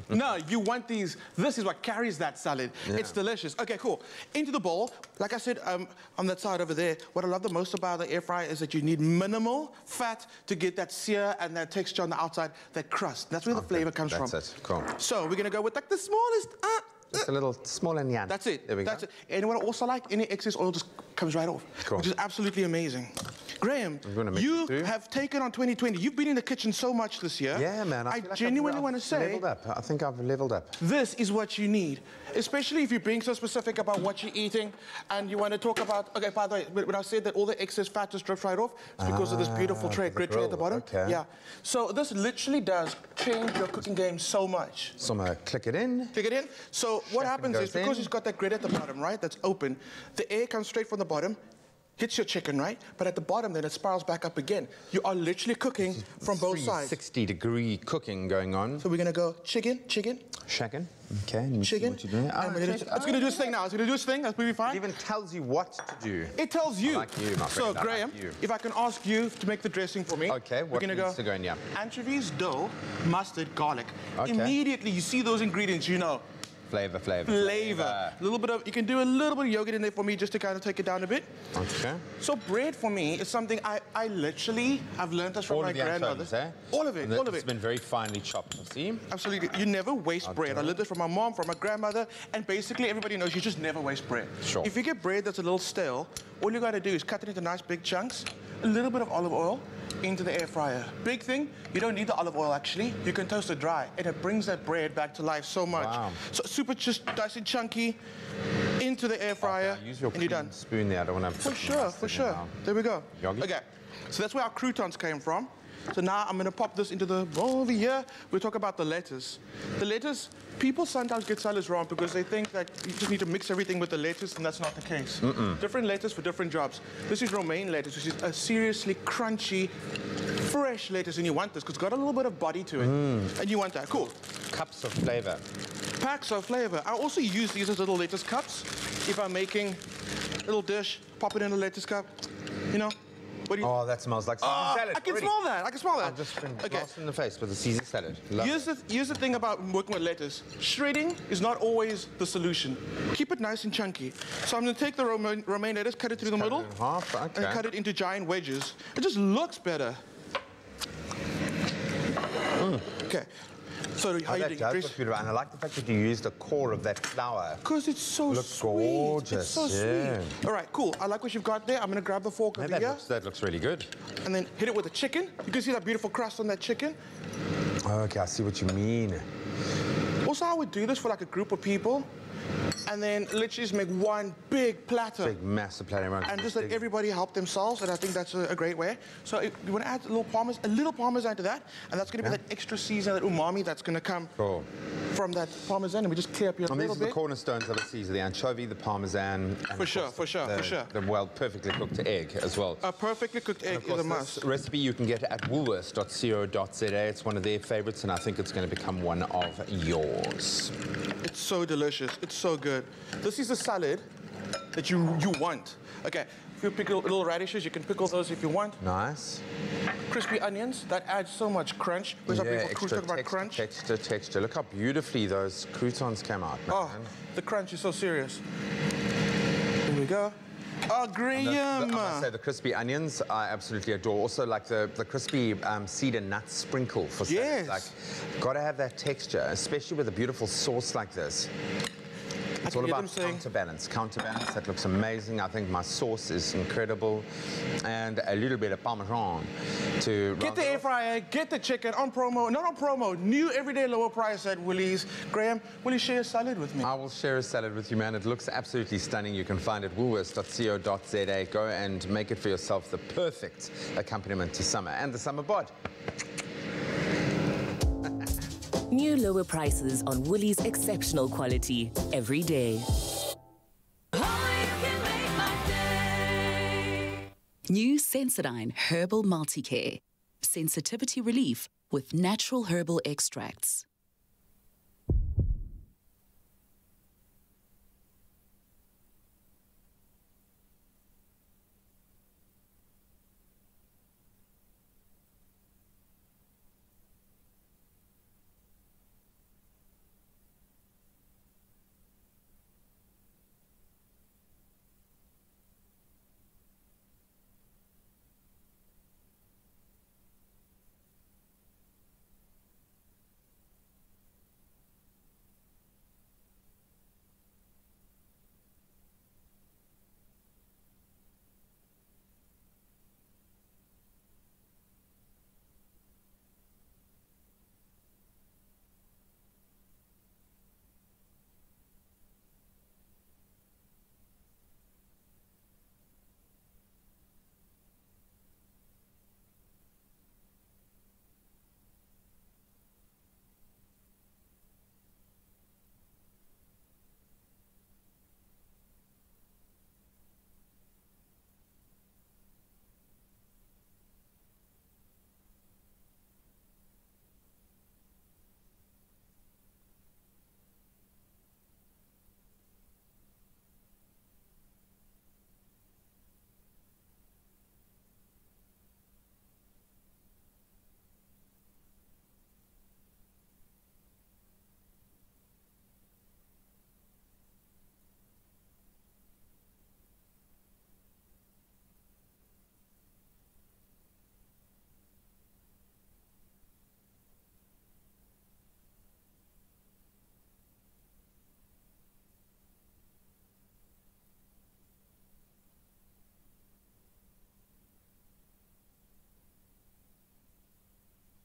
No, you want these. This is what carries that salad. Yeah. It's delicious. Okay, cool. Into the bowl. Like I said, on that side over there, what I love the most about the air fryer is that you need minimal fat to get that sear and that texture on the outside, that crust. That's where the flavor comes from. That's it. Cool. So we're gonna go with like the smallest. It's a little small and yan. That's it. There we go. That's it. And what I also like, any excess oil just comes right off, which is absolutely amazing. Graham, you have taken on 2020. You've been in the kitchen so much this year. Yeah, man. I genuinely want to say, leveled up. I think I've leveled up. This is what you need, especially if you're being so specific about what you're eating, and you want to talk about. Okay, by the way, when I said that all the excess fat just drips right off, it's because of this beautiful grid tray at the bottom. Okay. Yeah. So this literally does change your cooking game so much. So I'm gonna click it in. Click it in. So what happens is because it's got that grid at the bottom, right? That's open. The air comes straight from the bottom. Hits your chicken, right? But at the bottom, then it spirals back up again. You are literally cooking from both sides. 360-degree cooking going on. So we're gonna go chicken. Shaken. Okay. Chicken. What you're doing. It's gonna do its thing now. It's gonna do its thing. That's pretty fine. It even tells you what to do. It tells you. I like you, my friend. So Graham, if I can ask you to make the dressing for me. Okay. We're gonna needs to go in? Yeah. Anchovies, dill, mustard, garlic. Okay. Immediately you see those ingredients, you know. Flavor. A little bit of, you can do a little bit of yogurt in there for me just to kind of take it down a bit. Okay. So bread for me is something I literally, I've learned this from my grandmother. All of it. It's been very finely chopped, see? Absolutely. You never waste bread. I learned this from my mom, from my grandmother, and basically everybody knows you just never waste bread. Sure. If you get bread that's a little stale, all you got to do is cut it into nice big chunks, a little bit of olive oil, into the air fryer. Big thing, you don't need the olive oil actually. You can toast it dry and it brings that bread back to life so much. Wow. So super just nice and chunky into the air fryer use your and you're done. Spoon there. I don't want to For sure. There we go. Yogi? Okay. So that's where our croutons came from. So now I'm going to pop this into the bowl over here. We'll talk about the lettuce. The lettuce, people sometimes get salads wrong because they think that you just need to mix everything with the lettuce, and that's not the case. Different lettuce for different jobs. This is romaine lettuce, which is a seriously crunchy, fresh lettuce, and you want this because it's got a little bit of body to it. And you want that. Cool. Cups of flavor. Packs of flavor. I also use these as little lettuce cups. If I'm making a little dish, pop it in a lettuce cup, you know. Oh, that smells like Caesar salad. I can smell that. I've just been blasted in the face with a Caesar salad. Here's the thing about working with lettuce. Shredding is not always the solution. Keep it nice and chunky. So I'm going to take the romaine lettuce, cut it through the middle, and cut it into giant wedges. It just looks better. Okay. So how you that does look beautiful, and I like the fact that you used the core of that flour. Because it's so sweet. Gorgeous. It's so sweet. All right, cool. I like what you've got there. I'm going to grab the fork over here. That looks really good. And then hit it with the chicken. You can see that beautiful crust on that chicken. Okay, I see what you mean. Also, I would do this for like a group of people. And then literally just make one big platter. Big, massive platter. And just let everybody help themselves, and I think that's a great way. So you want to add a little parmesan to that, and that's going to be that extra season, that umami that's going to come from that parmesan, and we just clear up your And little these are the bit. cornerstones of a Caesar, the anchovy, the parmesan, and For sure, for sure. the well, perfectly cooked egg as well. A perfectly cooked egg is a must. This recipe you can get at woolworths.co.za. It's one of their favorites, and I think it's going to become one of yours. It's so delicious. It's so good. This is a salad that you want. Okay, if you pick little radishes, you can pickle those if you want. Nice. Crispy onions, that adds so much crunch. Where's extra texture. Look how beautifully those croutons came out, man. Oh, the crunch is so serious. Here we go. Oh, Graham! I must say, the crispy onions I absolutely adore. Also, like the crispy cedar nut sprinkle for salad. Yes. Like, gotta have that texture, especially with a beautiful sauce like this. It's all about counterbalance. Counterbalance, that looks amazing. I think my sauce is incredible. And a little bit of Parmesan to... Get the air fryer, get the chicken on promo, not on promo, new everyday lower price at Woolies. Graham, will you share a salad with me? I will share a salad with you, man. It looks absolutely stunning. You can find it at woolworths.co.za. Go and make it for yourself the perfect accompaniment to summer and the summer bod. New lower prices on Woolies exceptional quality every day. New Sensodyne Herbal Multicare. Sensitivity relief with natural herbal extracts.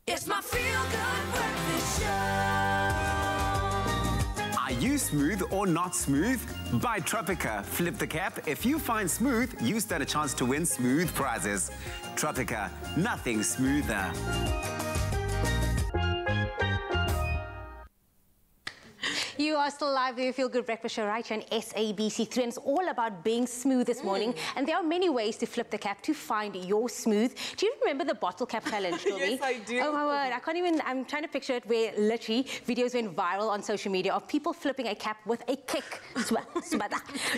It's my feel-good breakfast show. Are you smooth or not smooth? Buy Tropica. Flip the cap. If you find smooth, you stand a chance to win smooth prizes. Tropica, nothing smoother. You are still live with your Feel Good Breakfast Show right here on SABC3, and it's all about being smooth this morning. And there are many ways to flip the cap to find your smooth. Do you remember the bottle cap challenge, Toby? Yes, I do. Oh my word, I can't even, I'm trying to picture it where literally videos went viral on social media of people flipping a cap with a kick.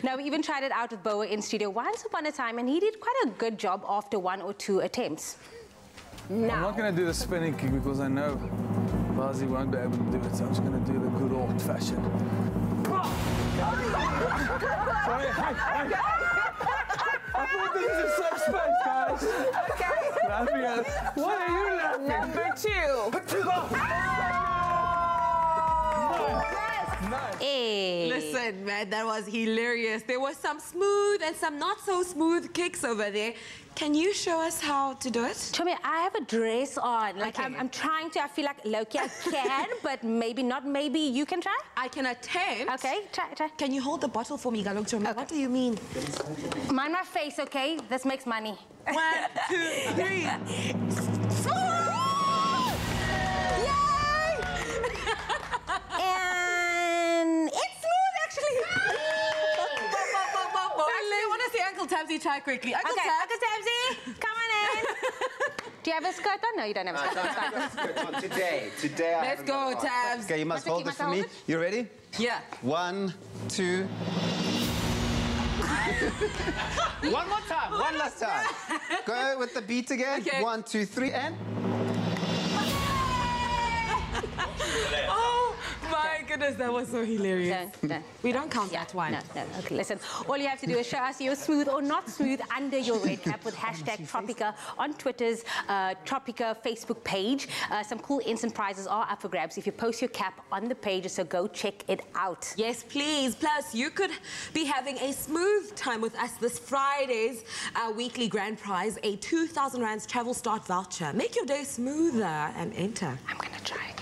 Now, we even tried it out with Boa in studio once upon a time, and he did quite a good job after 1 or 2 attempts. I'm not going to do the spinning kick because I know Bazi won't be able to do it, so I'm just going to do the good old-fashioned. Sorry, hey. I thought this was a safe space, guys. Okay. Laughing at it. What are you laughing? Number 2. Hey. Listen, man, that was hilarious. There was some smooth and some not so smooth kicks over there. Can you show us how to do it? Tommy, I have a dress on. Like, okay. I'm trying to, I feel like, Loki, I can, but maybe not. Maybe you can try? I can attempt. Okay, try. Can you hold the bottle for me, Galok? Okay. What do you mean? Mind my face, okay? This makes money. 1, 2, 3. Yay! And Tabsy try quickly. Okay, Uncle Tabsy, come on in. Do you have a skirt on? No, you don't have a skirt on. Today Let's go, Tabs. Okay, you must hold this for me. You ready? Yeah. 1, 2. One more time. One last time. Go with the beat again. Okay. 1, 2, 3, and... Oh my goodness, that was so hilarious. No. We don't count that one. No. Okay, listen. All you have to do is show us you're smooth or not smooth under your red cap with hashtag Tropica on Twitter's Tropica Facebook page. Some cool instant prizes are up for grabs if you post your cap on the page, so go check it out. Yes, please. Plus, you could be having a smooth time with us this Friday's weekly grand prize, a 2,000 Rands travel start voucher. Make your day smoother and enter. I'm going to try again.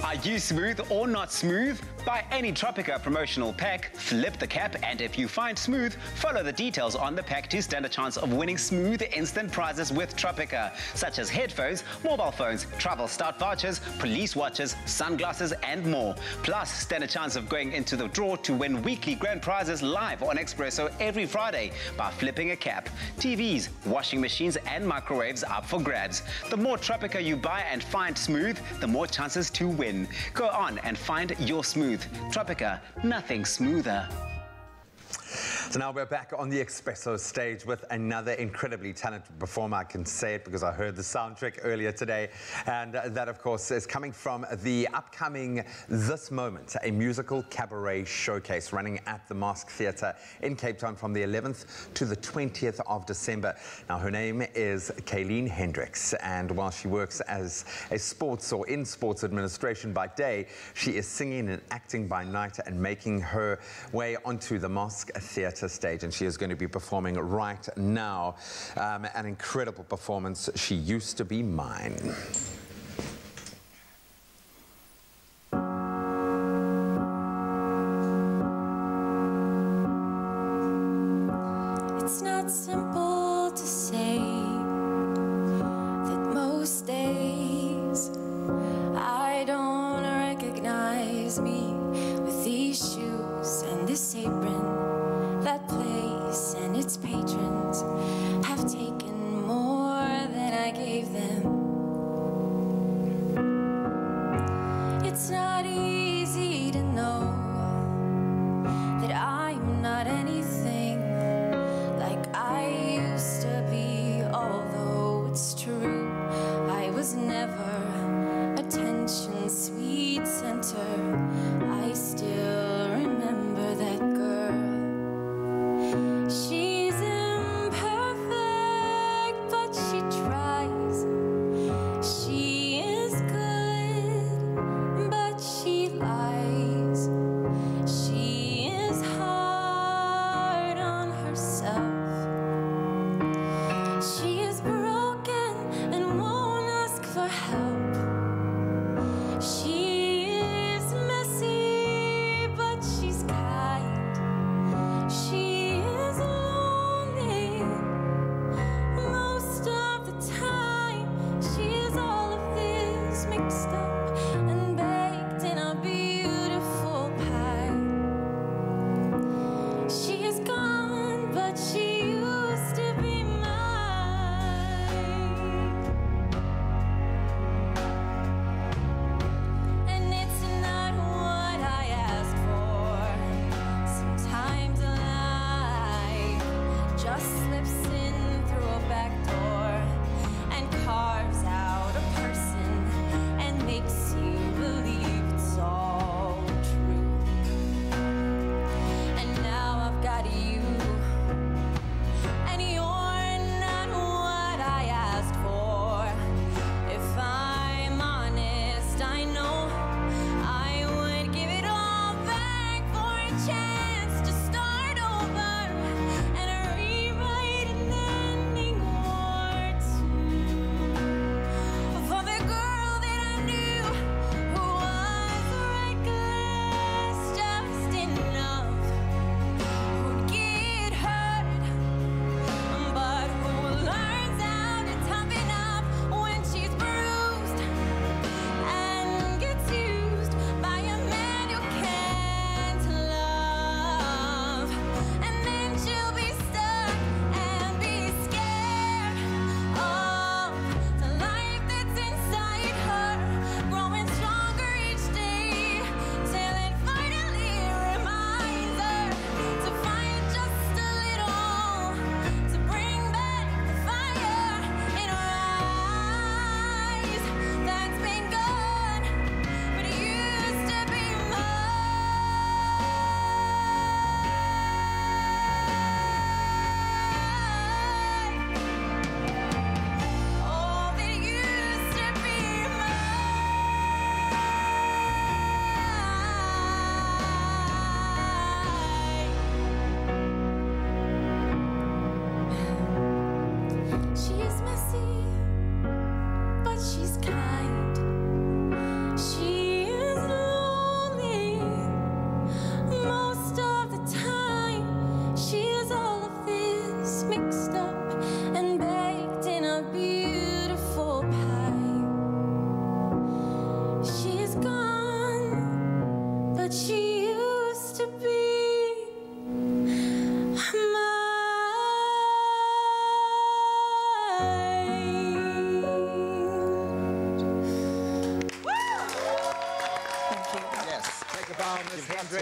Are you smooth or not smooth? Buy any Tropica promotional pack, flip the cap, and if you find smooth, follow the details on the pack to stand a chance of winning smooth instant prizes with Tropica, such as headphones, mobile phones, travel start vouchers, police watches, sunglasses, and more. Plus, stand a chance of going into the draw to win weekly grand prizes live on Expresso every Friday by flipping a cap. TVs, washing machines, and microwaves up for grabs. The more Tropica you buy and find smooth, the more chances to win. Go on and find your smooth. Tropica, nothing smoother. So now we're back on the Expresso stage with another incredibly talented performer. I can say it because I heard the sound check earlier today. And that, of course, is coming from the upcoming This Moment, a musical cabaret showcase running at the Mask Theatre in Cape Town from the 11th to the 20th of December. Now, her name is Kayleen Hendricks, and while she works as a sports or in sports administration by day, she is singing and acting by night and making her way onto the Mask Theatre stage, and she is going to be performing right now. An incredible performance, She Used to Be Mine. It's not simple to say that most days I don't recognize me with these shoes and this apron. That place and its patrons have taken more than I gave them. It's not easy to know that I'm not anything like I used to be, although it's true I was never attention sweet center. I still remember that girl. She's imperfect, but she tries. She is good, but she lies. She is hard on herself. She is broken and won't ask for help. She is messy,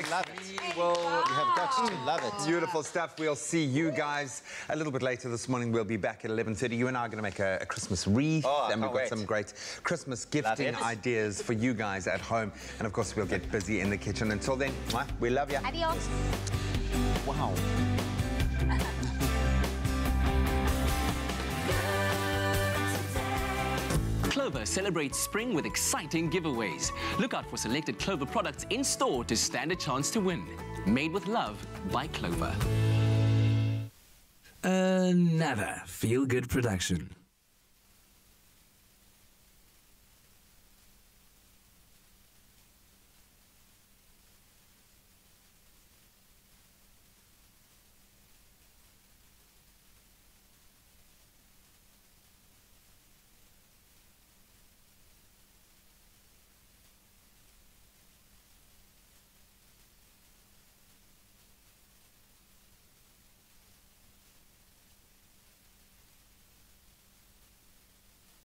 perfect. Love it. You have got to love it. Beautiful stuff. We'll see you guys a little bit later this morning. We'll be back at 11:30. You and I are going to make a Christmas wreath. And we've got some great Christmas gifting ideas for you guys at home. And of course, we'll get busy in the kitchen. Until then, we love you. Adios. Wow. Clover celebrates spring with exciting giveaways. Look out for selected Clover products in store to stand a chance to win. Made with love by Clover. Another feel-good production.